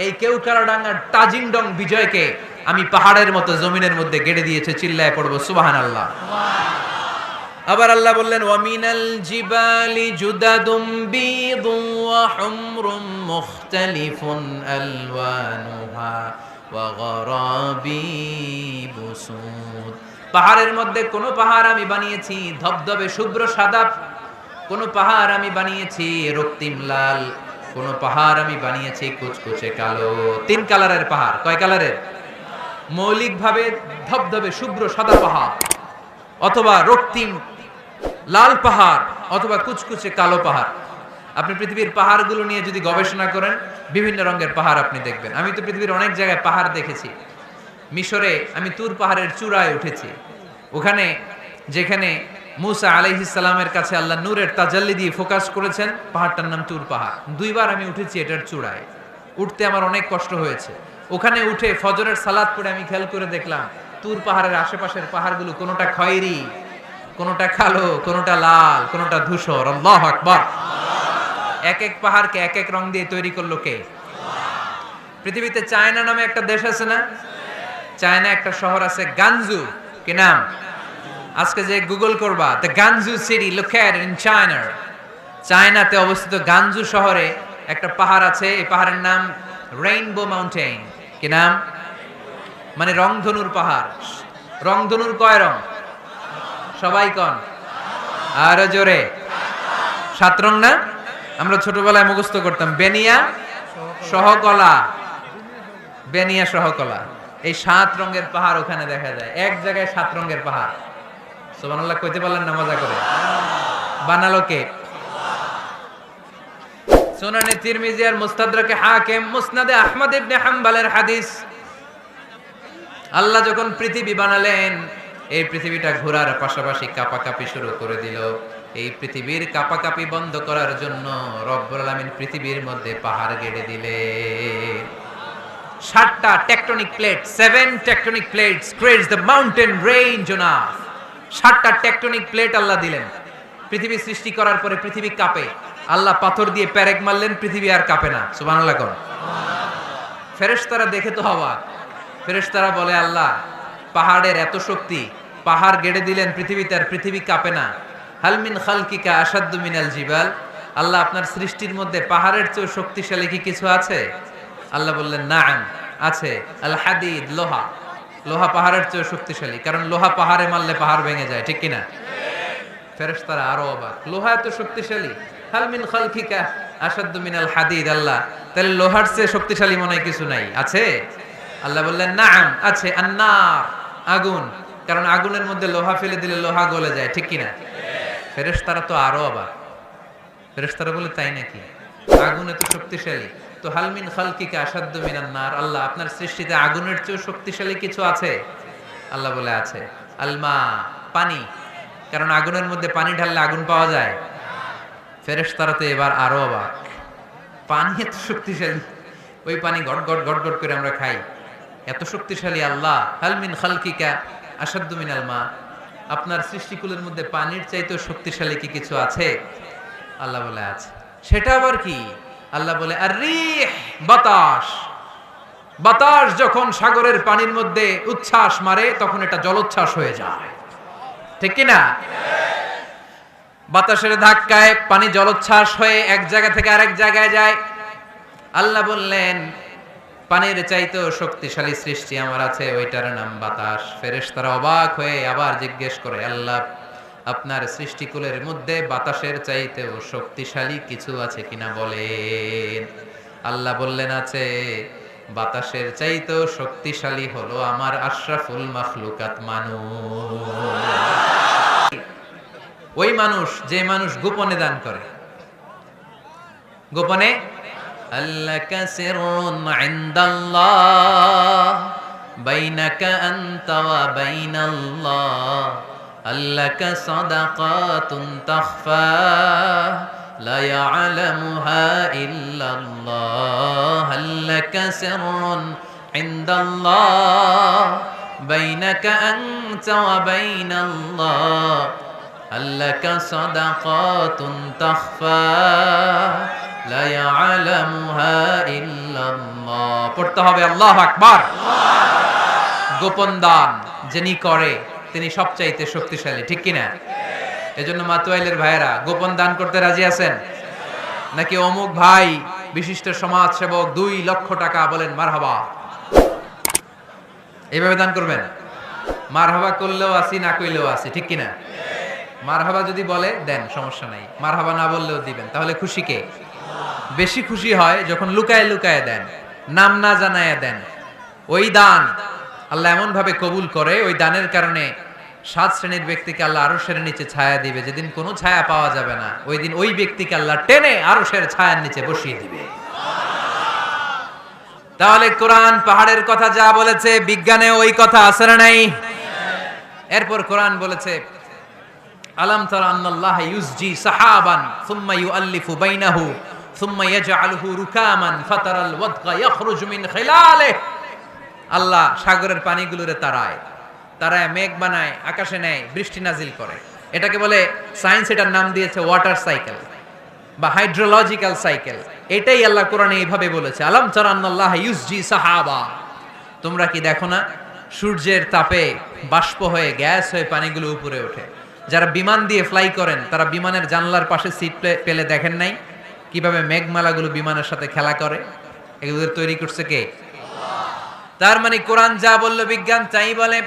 এই কেওক্রাডাঙ্গার তাজিংডং বিজয়কে আমি পাহাড়ের মতো জমিনের মধ্যে গেড়ে দিয়েছে। চিল্লায় পড়বো সুবহানাল্লাহ। আবার আল্লাহ বললেন ওয়ামিনাল জিবালি জুদাদুম বিদুন ওয়া হুমরুম মুখতালিফুন আলওয়ানুহা ওয়া গরাবিবু সুদ। পাহাড়ের মধ্যে কোন পাহাড় আমি বানিয়েছি ধবধবে শুভ্র সাদা, কোন পাহাড় আমি বানিয়েছি রক্তিম লাল, কোন পাহাড় আমি বানিয়েছি কুচকুচে কালো। তিন কালারের পাহাড়। কয় কালারের? মৌলিকভাবে ধবধবে শুভ্র সাদা পাহাড়, অথবা রক্তিম লাল পাহাড়, অথবা কুচকুচে কালো পাহাড়। আপনি পৃথিবীর পাহাড়গুলো নিয়ে যদি গবেষণা করেন বিভিন্ন রঙের পাহাড় আপনি দেখবেন। আমি তো পৃথিবীর অনেক জায়গায় পাহাড় দেখেছি। মিশরে আমি তুর পাহাড়ের চূড়ায় উঠেছি। ওখানে যেখানে মুসা আলাইহিস সালামের কাছে আল্লাহ নূরের তাজাল্লি দিয়ে ফোকাস করেছেন, পাহাড়টার নাম তুর পাহাড়। 2 বার আমি উঠেছি এটার চূড়ায়। উঠতে আমার অনেক কষ্ট হয়েছে। ওখানে উঠে ফজরের সালাত পড়ে আমি খেয়াল করে দেখলাম তুর পাহাড়ের আশেপাশের পাহাড়গুলো কোনোটা খয়েরি, কোনোটা কালো, কোনোটা লাল, কোনোটা ধূসর। আল্লাহু আকবার। এক এক পাহাড়কে এক এক রং দিয়ে তৈরি করলো কে? পৃথিবীতে চায়না নামে একটা দেশ আছে না? চায়না একটা শহর আছে গানজু। কি নাম? আজকে যে গুগল করবা the গানজু city located in China, চায়নাতে অবস্থিত গানজু শহরে একটা পাহাড় আছে। এই পাহাড়ের নাম রেইনবো মাউন্টেন। কি নাম? মানে রংধনুর পাহাড়। রংধনুর কয় রং? সবাই কন আরো জোরে। 7 রং না? আমরা ছোটবেলায় মুখস্থ করতাম বেনিয়া সহকলা, বেনিয়া সহকলা। এই 7 রঙের পাহাড় ওখানে দেখা যায়। এক জায়গায় 7 রঙের পাহাড়। সুবহানাল্লাহ কইতে পারলেন না? মজা করে বানালো কে? সুনানে তিরমিজি আর মুস্তাদরাকে হাকিম, মুসনাদে আহমদ ইবনে হাম্বলের হাদিস। আল্লাহ যখন পৃথিবী বানালেন, এই পৃথিবীটা ঘোরার পাশাপাশি কাঁপাকাঁপি শুরু করে দিল। এই পৃথিবীর কাঁপাকাঁপি বন্ধ করার জন্য রব্বুল আলামিন পৃথিবীর মধ্যে পাহাড় গেড়ে দিলেন। 7টা tectonic plate, 7 tectonic plates creates the mountain range on earth. 7টা টেকটনিক প্লেট আল্লাহ দিলেন। পৃথিবী সৃষ্টি করার পরে পৃথিবী কাঁপে। আল্লাহ পাথর দিয়ে পেরেক মারলেন, পৃথিবী আর কাঁপে না। সুবহানাল্লাহ কোন? ফেরেশতারা দেখে তো অবাক। ফেরেশতারা বলে আল্লাহ পাহাড়ের এত শক্তি, পাহাড় গেড়ে দিলেন পৃথিবীতে আর পৃথিবী কাঁপে না। হাল মিন খালকিকা আশাদ্দু মিনাল জিবাল। আল্লাহ আপনার সৃষ্টির মধ্যে পাহাড়ের চেয়ে শক্তিশালী কি কিছু আছে? আল্লাহ বললেন নাআম, আছে। আল হাদিদ, লোহা। লোহা পাহাড়ের চেয়ে শক্তিশালী, কারণ লোহা পাহাড়ে মারলে পাহাড় ভেঙে যায়। ঠিক কিনা? ফেরেশতারা আরো অবাক, লোহা এত শক্তিশালী। হাল মিন খালকিকা আশাদ্দু মিনাল হাদিদ। আল্লাহ তাহলে লোহার চেয়ে শক্তিশালী মনে হয় কিছু নাই? আছে। আল্লাহ বললেন নাআম, আছে। আন্নার, আগুন, কারণ আগুনের মধ্যে লোহা ফেলে দিলে লোহা গলে যায়। ঠিক কিনা? ফেরেশতারা তো আরো অবাক। ফেরেশতারা বলে তাই নাকি? আগুন এত শক্তিশালী, তো হাল মিন খালকিকা আশাদ্দু মিনান নার। আল্লাহ আপনার সৃষ্টিতে আগুনের চেয়ে শক্তিশালী কিছু আছে? আল্লাহ বলে আছে। আলমা, পানি, কারণ আগুনের মধ্যে পানি ঢাললে আগুন পাওয়া যায়। ফেরেশতারা তো এবার আরো অবাক, পানি এত শক্তিশালী, ওই পানি গট গট গট গট করে আমরা খাই, এত শক্তিশালী আল্লাহ। হাল মিন খালকিকা আশাদ্দু মিনাল মা। আপনার সৃষ্টিকুলের মধ্যে পানির চাইতেও শক্তিশালী কি কিছু আছে? আল্লাহ বলে আছে। সেটা আবার কি? আল্লাহ বলে আর রিহ, বাতাস। বাতাস যখন সাগরের পানির মধ্যে উচ্ছ্বাস মারে তখন এটা জলোচ্ছ্বাস হয়ে যায়। ঠিক কিনা? বাতাসের ধাক্কায় পানি জলোচ্ছ্বাস হয়ে এক জায়গা থেকে আরেক জায়গায় যায়। আল্লাহ বললেন পানির চাইতেও শক্তিশালী সৃষ্টি আমার আছে, ওইটার নাম বাতাস। ফেরেশতারা অবাক হয়ে আবার জিজ্ঞেস করে আল্লাহ আপনার সৃষ্টিকুলের মধ্যে বাতাসের চাইতেও শক্তিশালী কিছু আছে কিনা বলেন। আল্লাহ বললেন আছে। বাতাসের চাইতেও শক্তিশালী হলো আমার আশরাফুল মাখলুকাত মানুষ। ওই মানুষ যে মানুষ গোপনে দান করে। গোপনে আল্লাকা সিররুন ইনদাল্লাহ বাইনাকা আনতা ওয়া বাইনাল্লাহ আল্লাকা সাদাকাতুন তাখফা লা ইয়ালামুহা ইল্লাল্লাহ আল্লাকা সিররুন ইনদাল্লাহ বাইনাকা আনতা ওয়া বাইনাল্লাহ আল্লাকা সাদাকাতুন তাখফা লা ইয়ালামুহা ইল্লাল্লাহ। পড়তে হবে আল্লাহু আকবার। গোপন দান যিনি করে তিনি সবচাইতে শক্তিশালী, ঠিক কিনা? এজন্য মাতোয়াইলের ভাইয়েরা গোপন দান করতে রাজি আছেন নাকি? অমুক ভাই বিশিষ্ট সমাজ সেবক 2 লক্ষ টাকা, বলেন মারহাবা। এইভাবে দান করবেন। মারহাবা করলেও আসি, না কইলেও আসি, ঠিক কিনা? মারহাবা যদি বলে দেন, সমস্যা নাই। মারহাবা না বললেও দিবেন। তাহলে খুশি কে? বেশি খুশি হয় যখন লুকায় লুকায় দেন, নাম না জানায় দেন। ওই দান আল্লাহ এমন ভাবে কবুল করে, ওই দানের কারণে 7 শ্রেণীর ব্যক্তিকে আল্লাহ আরশের নিচে ছায়া দিবে। যেদিন কোনো ছায়া পাওয়া যাবে না, ওই দিন ওই ব্যক্তিকে আল্লাহ টেনে আরশের ছায়ার নিচে বসিয়ে দিবে। তাহলে কোরআন পাহাড়ের কথা যা বলেছে, বিজ্ঞানে ওই কথা আছে না নাই? এরপর কোরআন বলেছে, আলাম তারা আন্নাল্লাহ ইউসজি সাহাবান সুম্মা ইউআল্লিফু বাইনাহু সুম্মা ইয়াজআলুহু রুকামান ফাতারাল ওয়াদকা ইয়াখরুজু মিন খিলালিহি। আল্লাহ সাগরের পানিগুলোরে তারায় মেঘ বানায়, আকাশে নেয়, বৃষ্টি নাজিল করে। এটাকে বলে, সায়েন্স এটার নাম দিয়েছে ওয়াটার সাইকেল বা হাইড্রোলজিক্যাল সাইকেল। এটাই আল্লাহ কোরআনে এইভাবে বলেছে, আলাম তারা আন্নাল্লাহ ইউসজি সাহাবা। তোমরা কি দেখো না সূর্যের তাপে বাষ্প হয়ে, গ্যাস হয়ে পানিগুলো উপরে ওঠে। যারা বিমান দিয়ে ফ্লাই করেন তারা বিমানের জানলার পাশে সিট পেলে দেখেন নাই কিভাবে মেঘমালাগুলো বিমানের সাথে খেলা করে? এগুলো তৈরি করছে কে? তার মানে কোরআন যা বললো বিজ্ঞান তাই বলে।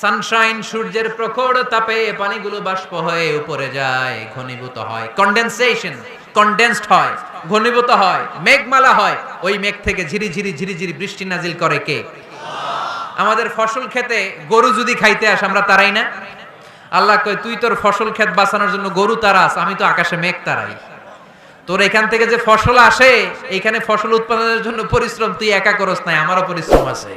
সানশাইন, সূর্যের প্রখর তাপে পানিগুলো বাষ্প হয়ে উপরে যায়, ঘনীভূত হয়, কন্ডেনসেশন, কন্ডেন্সড হয়, ঘনীভূত হয়, মেঘমালা হয়। ওই মেঘ থেকে ঝিরি ঝিরি বৃষ্টি নাজিল করে কে? আমাদের ফসল খেতে গরু যদি খাইতে আসে, আমরা তারাই না? আল্লাহ কয়, তুই তোর ফসল ক্ষেত বাঁচানোর জন্য গরু তারাস, আমি তো আকাশে মেঘ তারাই। তোর এখান থেকে যে ফসল আসে, এইখানে ফসল উৎপাদনের জন্য পরিশ্রম তুই একা করস নাই, আমারও পরিশ্রম আছে।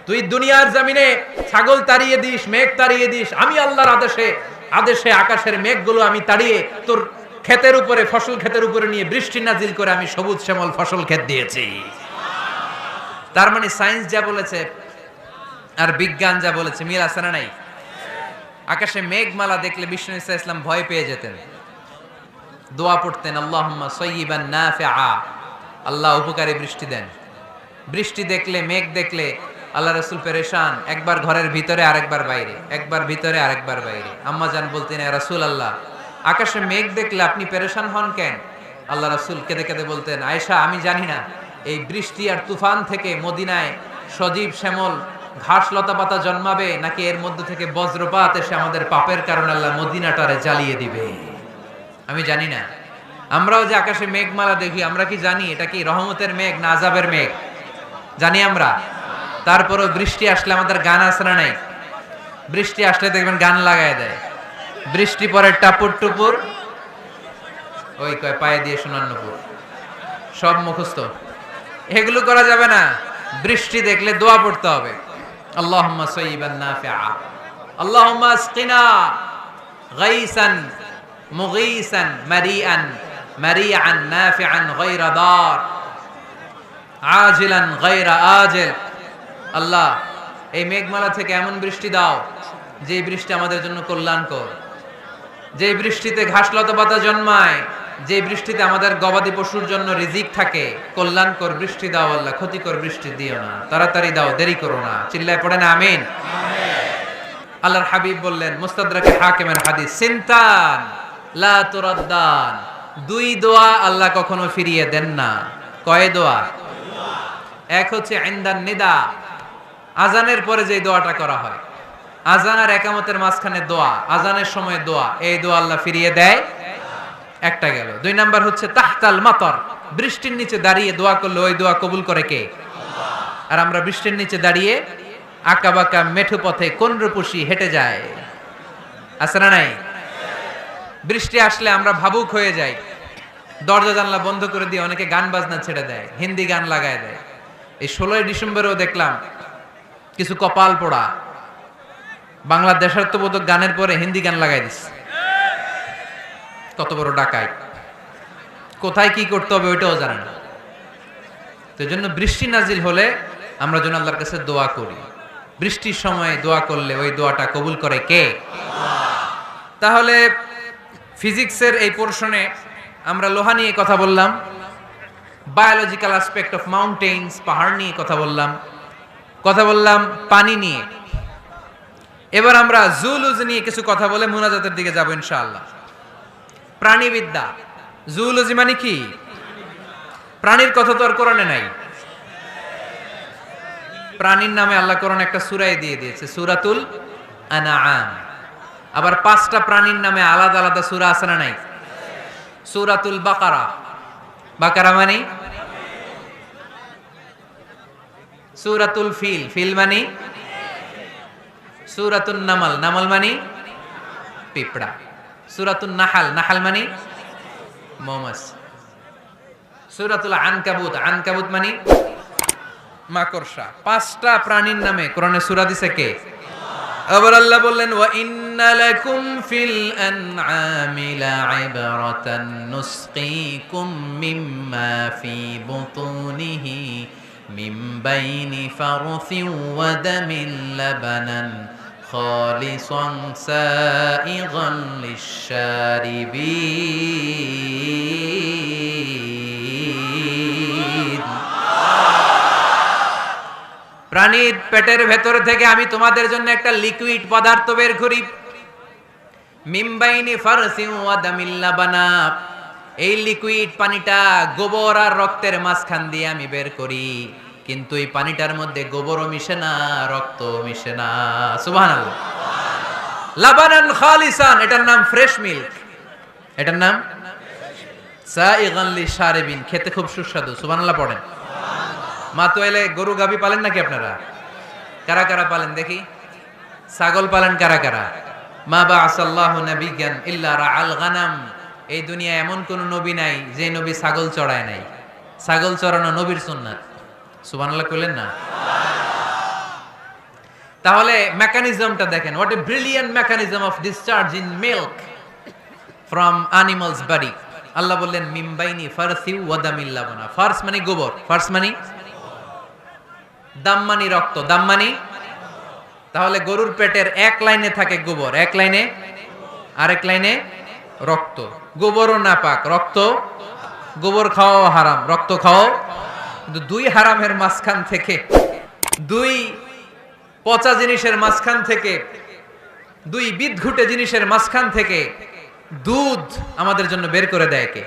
তুই দুনিয়ার জমিনে ছাগল তাড়িয়ে দিস, মেঘ তাড়িয়ে দিস, আমি আল্লাহর আদেশে আকাশের মেঘগুলো আমি তাড়িয়ে তোর ক্ষেতের উপরে, ফসল ক্ষেতের উপরে নিয়ে বৃষ্টি নাজিল করে আমি সবুজ শ্যামল ফসল ক্ষেত দিয়েছি। তার মানে সায়েন্স যা বলেছে আর বিজ্ঞান যা বলেছে মিল আছে না নাই? আকাশে মেঘমালা দেখলে বিষ্ণু ঈসা ইসলাম ভয় পেয়ে যেতেন, দোয়া পড়তেন, আল্লাহুম্মা সাইয়্যিবান নাফিআ, আল্লাহ উপকারী বৃষ্টি দেন। বৃষ্টি দেখলে, মেঘ দেখলে আল্লাহ রাসূল পেরেশান, একবার ঘরের ভিতরে আরেকবার বাইরে, একবার ভিতরে আরেকবার বাইরে। আম্মা জান বলতেন, ইয়া রাসূলুল্লাহ, আকাশে মেঘ দেখলে আপনি পেরেশান হন কেন? আল্লাহ রাসূল কেঁদে কেঁদে বলতেন, আয়েশা, আমি জানি না এই বৃষ্টি আর তুফান থেকে মদিনায় সজীব শ্যামল ঘাস লতা পাতা জন্মাবে, নাকি এর মধ্যে থেকে বজ্রপাত এসে আমাদের পাপের কারণে আল্লাহ মদিনাটারে জ্বালিয়ে দিবে, আমি জানি না। আমরাও যে আকাশে মেঘমালা দেখি, আমরা কি জানি এটা কি রহমতের মেঘ না আযাবের মেঘ? জানি আমরা। তারপরও বৃষ্টি আসলে আমাদের গান আছে না নাই? বৃষ্টি আসলে দেখবেন গান লাগায় দেয়। বৃষ্টি পরে টাপুর টুপুর, ওই কয় পায়ে দিয়ে সোনান্নপুর, সব মুখস্থ। এগুলো করা যাবে না। বৃষ্টি দেখলে দোয়া পড়তে হবে, আল্লাহুম্মা সাইয়্যিবান নাফিআ, আল্লাহুম্মা আসকিনা গাইসান মুগীসান মারিআন নাফিআন গায়রা দার আজিলান গায়রা আজিল। আল্লাহ, এই মেঘমালা থেকে এমন বৃষ্টি দাও যে বৃষ্টি আমাদের জন্য কল্যাণকর, যে বৃষ্টিতে ঘাস লতা পাতা জন্মায়, যে বৃষ্টিতে আমাদের গবাদি পশুর জন্য রিজিক থাকে। কল্যাণকর বৃষ্টি দাও আল্লাহ, ক্ষতিকর বৃষ্টি দিও না, তাড়াতাড়ি দাও, দেরি করো না। চিল্লায় পড়েন আমিন। আল্লাহর হাবিব বললেন, মুস্তাদরাকে হাকিমের হাদিস, সিনতান লা তুরাদ্দান, 2 দোয়া আল্লাহ কখনো ফিরিয়ে দেন না। কয় দোয়া? এক হচ্ছে ইনদান নিদা, আজানের পরে যে দোয়াটা করা হয়, আজান আর একামতের মাঝখানে দোয়া, আজানের সময় দোয়া, এই দোয়া আল্লাহ ফিরিয়ে দেয়, একটা গেল। 2 নাম্বার হচ্ছে তাহতাল মাতর, বৃষ্টির নিচে দাঁড়িয়ে দোয়া করলে ওই দোয়া কবুল করে কে? আর আমরা বৃষ্টির নিচে দাঁড়িয়ে আঁকা বাঁকা মেঠো পথে কোন রূপসী হেঁটে যায়, আছে না নাই? বৃষ্টি আসলে আমরা ভাবুক হয়ে যাই, দরজা জানলা বন্ধ করে দিয়ে অনেকে গান বাজনা ছেড়ে দেয়, হিন্দি গান লাগায় দেয়। এই 16 ডিসেম্বরেও দেখলাম কিছু কপাল পোড়া বাংলা দেশাত্মবোধক গানের পরে হিন্দি গান লাগাই দিচ্ছে। কত বড় ডাকাই, কোথায় কি করতে হবে ওইটাও জানে না। তো জন্য বৃষ্টি নাজিল হলে আমরা যেন আল্লাহর কাছে দোয়া করি। বৃষ্টির সময় দোয়া করলে ওই দোয়াটা কবুল করে কে? তাহলে ফিজিক্সের এই পোর্শনে আমরা লোহা নিয়ে কথা বললাম, বায়োলজিক্যাল অ্যাসপেক্ট অফ মাউন্টেন্স, পাহাড় নিয়ে কথা বললাম পানি নিয়ে। এবার আমরা জুলজি নিয়ে কিছু কথা বলে মুনাজাতের দিকে যাব ইনশাআল্লাহ। প্রাণীবিদ্যা, জুলজি মানে কি? প্রাণীর কথা তো আর কোরআনে নাই। প্রাণীর নামে আল্লাহ কোরআনে একটা সূরা দিয়ে দিয়েছে, সূরাতুল আনআম। আবার 5টা প্রাণীর নামে আলাদা আলাদা সূরা আছে না নাই? সূরাতুল বাকারা, বাকারা মানে সূরাতুল ফিল, ফিল মানে সূরাতুন নামল, নামল মানে পিঁপড়া। সূরাতুন নাহাল, নাহাল মানে মৌমাছি। সূরাতুল আনকাবুত, আনকাবুত মানে মাকড়সা। 5টা প্রাণীর নামে কোরআনে সূরা দিছে কে? আবার আল্লাহ বললেন ওয়া ইন্না লাকুম ফিল আনআমি লা'iবরাতান নুসকিকুম মিম্মা ফি বুতুনিহি মিন বাইনি ফারথিন ওয়া দামিন লাবানান খালিসান সাইগান লিশ-শারিবিন। প্রাণীর পেটের ভেতর থেকে আমি তোমাদের জন্য একটা লিকুইড পদার্থ বের করি, মিমবাইনি ফারসিন ওয়া দামিল লাবানা। এই লিকুইড পানিটা গোবর আর রক্তের মাঝখান দিয়ে আমি বের করি, কিন্তু এই পানিটার মধ্যে গোবরও মিশে না, রক্তও মিশে না। সুবহানাল্লাহ। লাবানান খালিসান, এটার নাম ফ্রেশ মিল্ক, এটার নাম সাইগান লিশ-শারিবিন, খেতে খুব সুস্বাদু। সুবহানাল্লাহ পড়েন। মা তো এলে গরু গাভী পালেন নাকি আপনারা? কারা কারা পালেন দেখি? ছাগল পালেন কারা কারা? মা বাআসাল্লাহু নাবিয়্যান ইল্লা রাআল গানাম। এই দুনিয়ায় এমন কোন নবী নাই যে নবী ছাগল চড়ায় নাই। ছাগল চড়ানো নবীর সুন্নাত। সুবহানাল্লাহ কইলেন না? তাহলে মেকানিজমটা দেখেন, what a brilliant mechanism of discharge in milk from animals body. আল্লাহ বললেন মিমবাইনি ফারসি ওয়া দামিল লাবানা। ফারস মানে গোবর, ফারস মানে দাম্মানি রক্ত, দাম্মানি। তাহলে গরুর পেটের এক লাইনে থাকে গোবর, এক লাইনে, আরেক লাইনে রক্ত। গোবরও নাপাক, রক্ত, গোবর খাওয়াও হারাম, রক্ত খাওয়াও। কিন্তু দুই হারামের মাঝখান থেকে, দুই পচা জিনিসের মাঝখান থেকে, দুই বিদঘুটে জিনিসের মাঝখান থেকে দুধ আমাদের জন্য বের করে দেয় কে?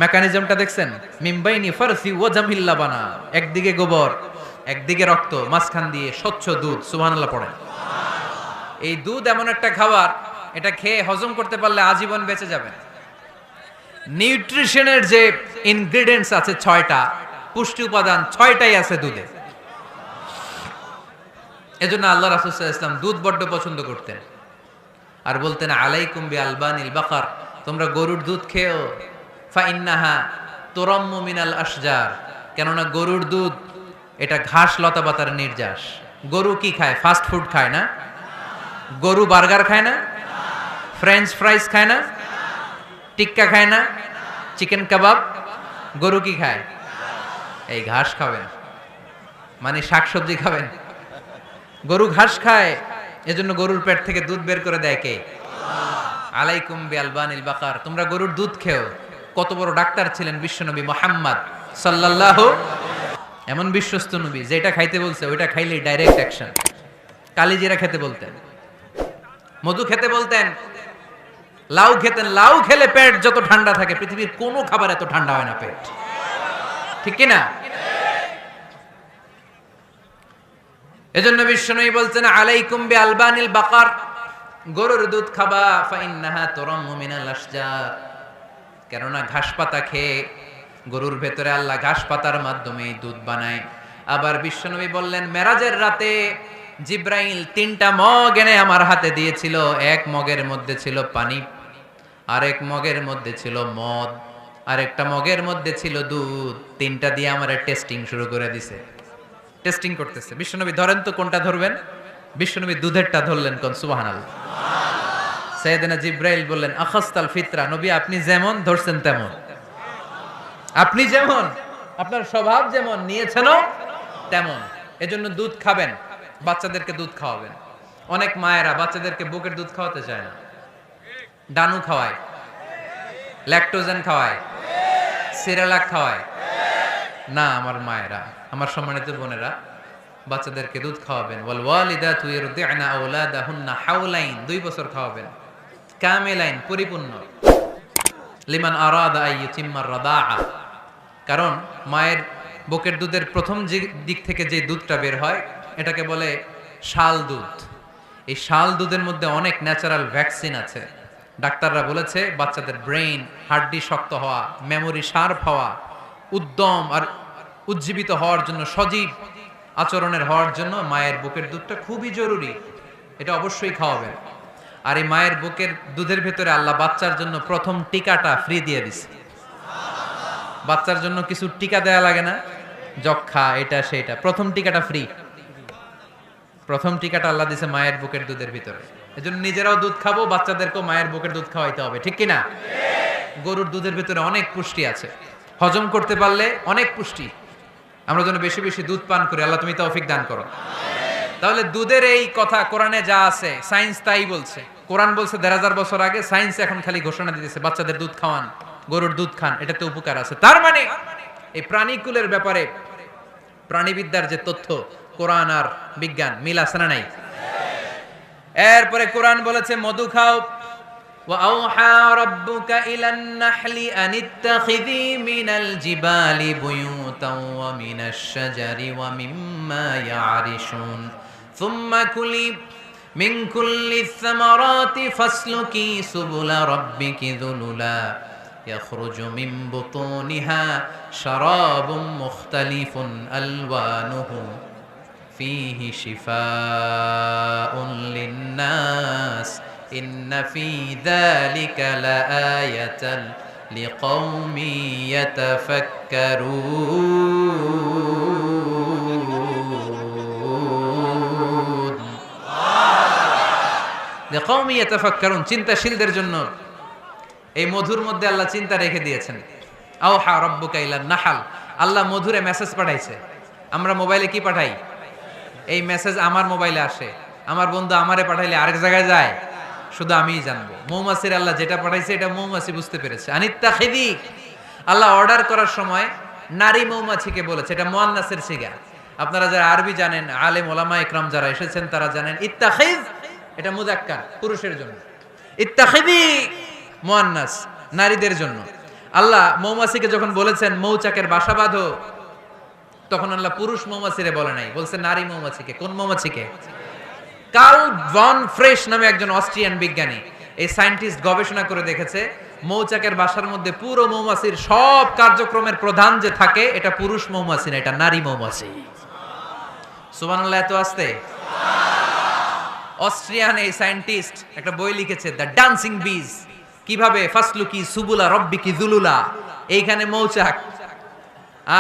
মেকানিজমটা দেখছেন? মিমবাইনি ফারসি ওয়া দামিল লাবানা, একদিকে গোবর একদিকে রক্ত, মাঝখান দিয়ে স্বচ্ছ দুধ। সুবহানাল্লাহ পড়েন। এই দুধ এমন একটা খাবার, এটা খেয়ে হজম করতে পারলে আজীবন বেঁচে যাবেন। নিউট্রিশনের যে ইনগ্রেডিয়েন্টস আছে 6টা, পুষ্টি উপাদান 6টাই আছে দুধে। এজন্য আল্লাহ রাসূল সাল্লাল্লাহু আলাইহি ওয়াসাল্লাম দুধ বড্ড পছন্দ করতেন, আর বলতেন আলাইকুম বি আলবানিল বাকার, তোমরা গরুর দুধ খেও। ফা ইন্নাহা তুরাম্মু মিনাল আশজার, কেননা গরুর দুধ এটা ঘাস লতা পাতার নির্যাস। গরু কি খায়? ফাস্ট ফুড খায় না? গরু বার্গার খায় না? ফ্রেঞ্চ ফ্রাইজ খায় না? টিক্কা খায় না? চিকেন কাবাব? গরু কি খায়? এই ঘাস খাবেন, মানে শাকসবজি খাবেন। গরু ঘাস খায়, এজন্য গরুর পেট থেকে দুধ বের করে দেয় কে? আলাইকুম বি আলবানিল বাকার, তোমরা গরুর দুধ খেও। কত বড় ডাক্তার ছিলেন বিশ্বনবী মুহাম্মদ সাল্লাল্লাহু, এমন বিশ্বস্ত নবী, যেটা খাইতে বলছে ওইটা খাইলে ডাইরেক্ট অ্যাকশন। কালিজিরা খেতে বলতেন, মধু খেতে বলতেন, লাউ খেতেন। লাউ খেলে পেট যত ঠান্ডা থাকে পৃথিবীর কোনো খাবার এত ঠান্ডা হয় না পেট, ঠিক কি না? এজন্য বিশ্বনবী বলছেন আলাইকুম বি আলবানিল বাকার, গরুর দুধ খাবা। ফা ইন্নাহা তুরাম্মু মিনাল আশজার, কেননা ঘাস পাতা খেয়ে গরুর ভেতরে আল্লাহ ঘাস পাতার মাধ্যমে দুধ বানায়। আবার বিশ্বনবী বললেন মেরাজের রাতে জিব্রাইল 3টা মগ এনে আমার হাতে দিয়েছিল। এক মগের মধ্যে ছিল পানি, আরেক মগের মধ্যে ছিল মদ, আরেকটা মগের মধ্যে ছিল দুধ। 3টা দিয়ে আমার টেস্টিং শুরু করে দিছে, টেস্টিং করতেছে। বিশ্বনবী ধরেন তো কোনটা ধরবেন? বিশ্বনবী দুধেরটা ধরলেন। কোন? সুবহানাল্লাহ। সাইয়েদনা জিব্রাইল বললেন আখাসতাল ফিতরা, নবী আপনি যেমন ধরছেন তেমন, আপনি যেমন, আপনার স্বভাব যেমন নিয়েছেনও তেমন। এজন্য দুধ খাবেন, বাচ্চাদেরকে দুধ খাওয়াবেন। অনেক মায়েরা বাচ্চাদেরকে বুকের দুধ খাওয়াতে চায় না, ডানু খাওয়ায়, ল্যাকটোজেন খাওয়ায়, সিরালাক খাওয়ায় না? আমার মায়েরা, আমার সম্মানিত বোনেরা, বাচ্চাদেরকে দুধ খাওয়াবেন। ওয়াল ওয়ালিদাতু ইরদি'না আওলাদাহুন্না হাওলাইন, 2 বছর খাওয়াবেন, কামিলাইন, পরিপূর্ণ, লিমান আরাদা আন ইউতিম্মার রাদাআ। কারণ মায়ের বুকের দুধের প্রথম দিক থেকে যে দুধটা বের হয় এটাকে বলে শাল দুধ। এই শাল দুধের মধ্যে অনেক ন্যাচারাল ভ্যাকসিন আছে। ডাক্তাররা বলেছে বাচ্চাদের ব্রেইন, হাড্ডি শক্ত হওয়া, মেমোরি শার্প হওয়া, উদ্যম আর উজ্জীবিত হওয়ার জন্য, সজীব আচরণের হওয়ার জন্য মায়ের বুকের দুধটা খুবই জরুরি। এটা অবশ্যই খাওয়াবেন। আর এই মায়ের বুকের দুধের ভেতরে আল্লাহ বাচ্চার জন্য প্রথম টিকাটা ফ্রি দিয়ে দিছে। বাচ্চার জন্য কিছু টিকা দেয়া লাগে না, যক্ষা এটা সেটা, প্রথম টিকাটা ফ্রি। প্রথম টিকাটা আল্লাহ দিছে মায়ের বুকের দুধের ভিতরে। এজন্য নিজেরাও দুধ খাবো, বাচ্চাদেরকেও মায়ের বুকের দুধ খাওয়াইতে হবে, ঠিক কিনা? গরুর দুধের ভিতরে অনেক পুষ্টি আছে, হজম করতে পারলে অনেক পুষ্টি। আমরা যেন বেশি বেশি দুধ পান করি, আল্লাহ তুমি তৌফিক দান করো। তাহলে দুধের এই কথা কোরআনে যা আছে, সায়েন্স তাই বলছে। কোরআন বলছে ১,৫০০ বছর আগে, সায়েন্স এখন খালি ঘোষণা দিতেছে বাচ্চাদের দুধ খাওয়ান, গরুর দুধ খান, এটাতে উপকার আছে। তার মানে এই প্রাণীকুলের ব্যাপারে প্রাণীবিদ্যার যে তথ্য, কোরআন আর বিজ্ঞান মিল আছে না নাই? এরপরে কোরআন বলেছে মধু খাও। وَأَوْحَى رَبُّكَ إِلَى النَّحْلِ أَنِ اتَّخِذِي مِنَ الْجِبَالِ بُيُوتًا وَمِنَ الشَّجَرِ وَمِمَّا يَعْرِشُونَ ثُمَّ كُلِي مِنْ كُلِّ الثَّمَرَاتِ فَاسْلُكِي سُبُلَ رَبِّكِ ذُلُلًا يَخْرُجُ مِنْ بُطُونِهَا شَرَابٌ مُخْتَلِفٌ أَلْوَانُهُ فِيهِ شِفَاءٌ لِلنَّاسِ إِنَّ فِي ذَلِكَ لَآيَةً لِقَوْمٍ يَتَفَكَّرُونَ لِقَوْمٍ يَتَفَكَّرُونَ, চিন্তাশীলদের জন্য এই মধুর মধ্যে আল্লাহ চিন্তা রেখে দিয়েছেন। আওহা রাব্বুকা ইলান নাহাল, আল্লাহ মধুরে মেসেজ পাঠাইছে। আমরা মোবাইলে কি পাঠাই? এই মেসেজ আমার মোবাইলে আসে, আমার বন্ধু আমারে পাঠাইলে আরেক জায়গায় যায়, শুধু আমিই জানবো। মৌমাছির আল্লাহ যেটা পাঠাইছে এটা মৌমাছি বুঝতে পেরেছে। আনিত্তাখিদি, আল্লাহ অর্ডার করার সময় নারী মৌমাছিকে বলেছে, এটা মুয়ান্নাসের সিগা। আপনারা যারা আরবি জানেন, আলেম ওলামা ইকরাম যারা এসেছেন তারা জানেন ইত্তাখিজ এটা মুযাক্কার, পুরুষের জন্য। ইত্তাখিদি মুয়ান্নাস, নারীদের জন্য। আল্লাহ মৌমাছিকে যখন বলেছেন মৌচাকের বাসা বাঁধো, তখন আল্লাহ পুরুষ মৌমাছিরে বলে নাই, বলছে নারী মৌমাছিকে। কোন মৌমাছিকে? কার্ল ভন ফ্রেশ নামে একজন অস্ট্রিয়ান বিজ্ঞানী, এই সায়েন্টিস্ট গবেষণা করে দেখেছে মৌচাকের বাসার মধ্যে পুরো মৌমাছির সব কার্যক্রমের প্রধান যে থাকে এটা পুরুষ মৌমাছি না, এটা নারী মৌমাছি। সুবহানাল্লাহ, এত আস্তে। অস্ট্রিয়ান এই সায়েন্টিস্ট একটা বই লিখেছে, দ্য ডান্সিং বিজ, কিভাবে ফাসলুকি সুবুলা রব্বিকি যুলুলা। এইখানে মৌচাক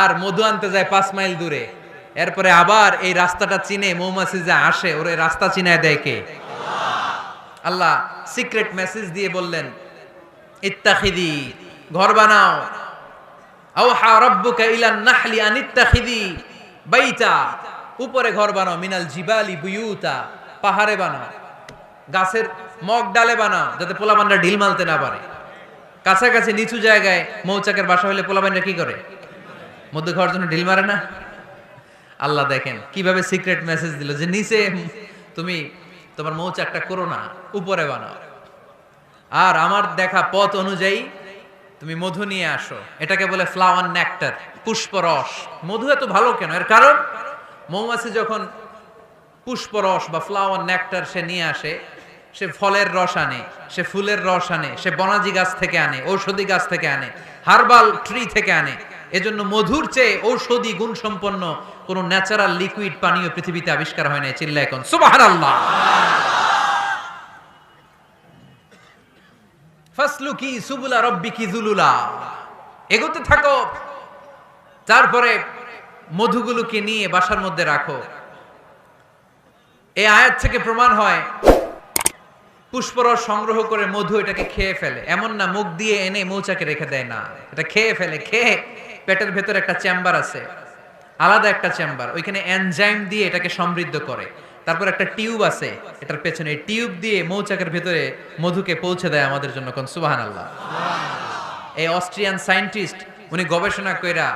আর মধু আনতে যায় 5 মাইল দূরে, এরপরে আবার এই রাস্তাটা চিনে মৌমাছি যে আসে ওরে রাস্তা চিনায় দেয় কে? আল্লাহ সিক্রেট মেসেজ দিয়ে বললেন ইত্তাখিদি, ঘর বানাও। আওহা রাব্বুকা ইলান নাহলি আন ইত্তাখিদি বাইতা, উপরে ঘর বানাও, মিনাল জিবালি বুয়ুতা, পাহাড়ে বানাও, গাছের মগ ডালে বানাও, যাতে পোলাপানরা ঢিল মারতে না পারে। কাছাকাছি নিচু জায়গায় মৌচাকের বাসা হলে পোলাপানরা কি করে? মধ্যে খাওয়ার জন্য ঢিল মারে না? আল্লাহ দেখেন কিভাবে সিক্রেট মেসেজ দিল যে নিচে তুমি তোমার মৌচাকটা করো না, উপরে বানাও। আর আমার দেখা পথ অনুযায়ী তুমি মধু নিয়ে আসো। এটাকে বলে ফ্লাওয়ার নেক্টার, পুষ্পরস। মধু এত ভালো কেন? এর কারণ মৌমাছি যখন পুষ্পরস বা ফ্লাওয়ার নেক্টার সে নিয়ে আসে, সে ফলের রস আনে, সে ফুলের রস আনে, সে বনাজি গাছ থেকে আনে, ঔষধি গাছ থেকে আনে, হার্বাল ট্রি থেকে আনে। এজন্য মধুর চেয়ে ঔষধি গুণ সম্পন্ন কোন ন্যাচারাল লিকুইড পানীয় পৃথিবীতে আবিষ্কার হয় নাই। চিল্লায় কোন সুবহানাল্লাহ। ফাসলুকি সুবুলা রব্বিকি যুলুলা, এগোতে থাকো। তারপরে মধুগুলোকে নিয়ে বাসার মধ্যে রাখো। এই আয়াত থেকে প্রমাণ হয় পুষ্পরস সংগ্রহ করে মধু এটাকে খেয়ে ফেলে, এমন না মুখ দিয়ে এনে মৌচাকে রেখে দেয়, না, এটা খেয়ে ফেলে। খেয়ে পেটের ভেতরে একটা চেম্বার আছে, আলাদা একটা চেম্বার, ওইখানে এনজাইম দিয়ে এটাকে সমৃদ্ধ করে। তারপর একটা টিউব আছে এটার পেছনে, এই টিউব দিয়ে মৌচাকের ভেতরে মধুকে পৌঁছে দেয় আমাদের জন্য। কোন সুবহানাল্লাহ। এই অস্ট্রিয়ান সায়েন্টিস্ট উনি গবেষণা কইরা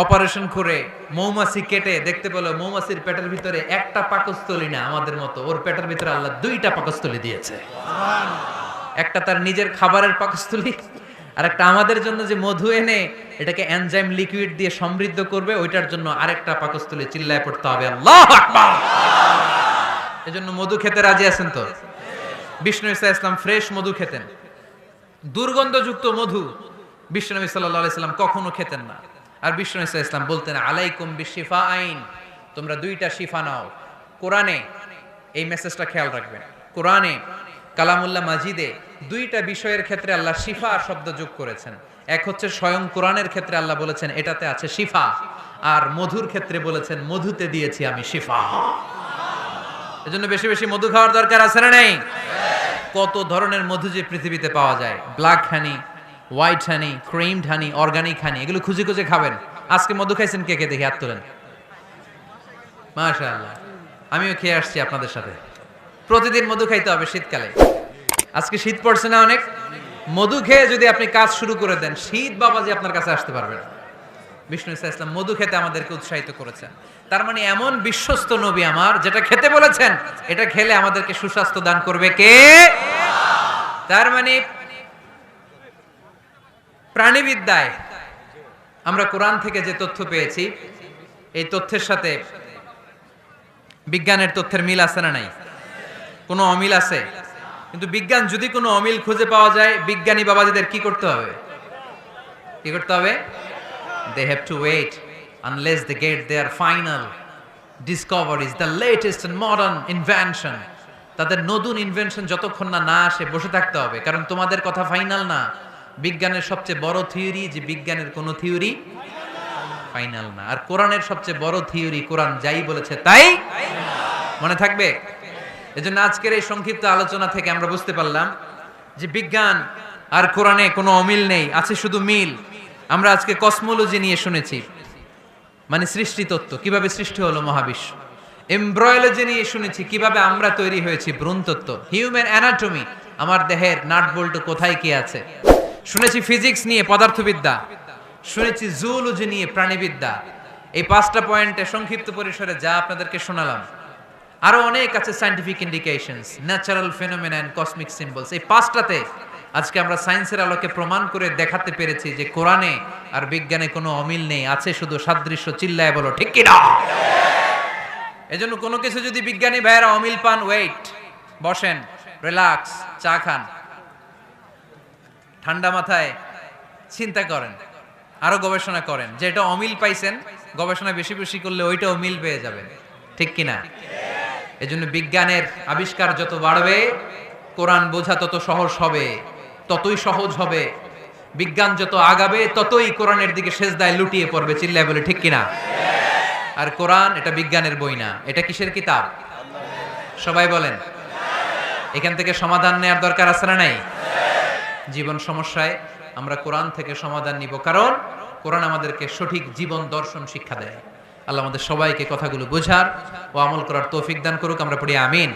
অপারেশন করে মৌমাছি কেটে দেখতে পেল মৌমাছির পেটের ভিতরে একটা পাকস্থলী না আমাদের মতো, ওর পেটের ভিতরে আল্লাহ দুইটা পাকস্থলী দিয়েছে। একটা তার নিজের খাবারের পাকস্থলী, আর একটা আমাদের জন্য যে মধু এনে এটাকে এনজাইম লিকুইড দিয়ে সমৃদ্ধ করবে, ওইটার জন্য আরেকটা পাকস্থলী। চিল্লায় পড়তে হবে আল্লাহু আকবার। এজন্য মধু খেতে রাজি আছেন তো? বিষ্ণু ঈসা ইসলাম ফ্রেশ মধু খেতেন। দুর্গন্ধযুক্ত মধু বিশ্বনবী সাল্লাল্লাহু আলাইহি সাল্লাম কখনো খেতেন না। আর বিষ্ণু ঈসা ইসলাম বলতেন আলাইকুম বিশিফা আইন, তোমরা দুইটা শিফা নাও। কোরআনে এই মেসেজটা খেয়াল রাখবেন, কোরআনে কালামুল্লাহ মাজিদে দুইটা বিষয়ের ক্ষেত্রে আল্লাহ শিফা শব্দ যোগ করেছেন। এক হচ্ছে স্বয়ং কোরআনের ক্ষেত্রে আল্লাহ বলেছেন এটাতে আছে শিফা, আর মধুর ক্ষেত্রে বলেছেন মধুতে দিয়েছি আমি শিফা। এজন্য বেশি বেশি মধু খাওয়ার দরকার আছে না নেই? কত ধরনের মধু যে পৃথিবীতে পাওয়া যায়, ব্ল্যাক হানি, হোয়াইট হানি, ক্রিমড হানি, অর্গানিক হানি, এগুলো খুঁজে খুঁজে খাবেন। আজকে মধু খাইছেন কে কে দেখি হাত তোলেন। মাশাআল্লাহ, আমিও খেয়ে আসছি আপনাদের সাথে। প্রতিদিন মধু খাইতে হবে শীতকালে। আজকে শীত পড়ছে না অনেক, মধু খেয়ে যদি আপনি কাজ শুরু করে দেন, শীত বাবাজি আপনার কাছে আসতে পারবে না। বিষ্ণু ঈসা ইসলাম মধু খেতে আমাদেরকে উৎসাহিত করেছেন। তার মানে এমন বিশ্বস্ত নবী আমার, যেটা খেতে বলেছেন এটা খেলে আমাদেরকে সুস্বাস্থ্য দান করবে কে? তার মানে প্রাণীবিদ্যায় আমরা কোরআন থেকে যে তথ্য পেয়েছি, এই তথ্যের সাথে বিজ্ঞানের তথ্যের মিল আছে না নাই? কোনো অমিল আছে? কিন্তু বিজ্ঞান যদি কোনো অমিল খুঁজে পাওয়া যায়, বিজ্ঞানী বাবাজিদের কি করতে হবে? কি করতে হবে? They have to wait unless they get their final discoveries, the latest and modern invention. তাদের নতুন ইনভেনশন যতক্ষণ না আসে বসে থাকতে হবে, কারণ তোমাদের কথা ফাইনাল না। বিজ্ঞানের সবচেয়ে বড় থিওরি যে বিজ্ঞানের কোনো থিওরি ফাইনাল না, আর কোরআনের সবচেয়ে বড় থিওরি কোরআন যাই বলেছে তাই মনে থাকবে। এজন্য আজকের এই সংক্ষিপ্ত আলোচনা থেকে আমরা বুঝতে পারলাম যে বিজ্ঞান আর কোরআনে কোনো অমিল নেই, আছে শুধু মিল। আমরা আজকে কসমোলজি নিয়ে শুনেছি, মানে সৃষ্টি তত্ত্ব, কিভাবে সৃষ্টি হলো মহাবিশ্ব। এমব্রয়োলজি নিয়ে শুনেছি, কিভাবে আমরা তৈরি হয়েছি, ভ্রূণ তত্ত্ব। হিউম্যান অ্যানাটমি, আমার দেহের নাট বল্টু কোথায় কি আছে। শুনেছি ফিজিক্স নিয়ে, পদার্থবিদ্যা। শুনেছি জুওলজি নিয়ে, প্রাণীবিদ্যা। এই 5টা পয়েন্টে সংক্ষিপ্ত পরিসরে যা আপনাদেরকে শোনালাম, আরো অনেক আছে, scientific indications, natural phenomena and cosmic symbols. এই 5টাতে আজকে আমরা সায়েন্সের আলোকে প্রমাণ করে দেখাতে পেরেছি যে কোরআনে আর বিজ্ঞানে কোনো অমিল নেই, আছে শুধু সাদৃশ্য। চিল্লায় বলো ঠিক কি না? এজন্য কোনো কিছু যদি বিজ্ঞানী ভাইয়েরা অমিল পান, ওয়েট, বসেন, রিল্যাক্স, চা খান, ঠান্ডা মাথায় চিন্তা করেন, আরো গবেষণা করেন, যে এটা অমিল পাইছেন, গবেষণা বেশি বেশি করলে ওইটা অমিল পেয়ে যাবেন। ঠিক কিনা? এজন্য বিজ্ঞানের আবিষ্কার যত বাড়বে, কোরআন বোঝা তত সহজ হবে, ততই সহজ হবে। বিজ্ঞান যত আগাবে, ততই কোরআনের দিকে সেজদায় লুটিয়ে পড়বে। চিল্লায় বলে ঠিক কিনা? আর কোরআন এটা বিজ্ঞানের বই না, এটা কিসের কিতাব? সবাই বলেন। এখান থেকে সমাধান নেওয়ার দরকার আছে না নাই? জীবন সমস্যায় আমরা কোরআন থেকে সমাধান নিব, কারণ কোরআন আমাদেরকে সঠিক জীবন দর্শন শিক্ষা দেয়। আল্লাহ আমাদের সবাইকে কথাগুলো বোঝার ও আমল করার তৌফিক দান করুক। আমরা পড়ি আমিন।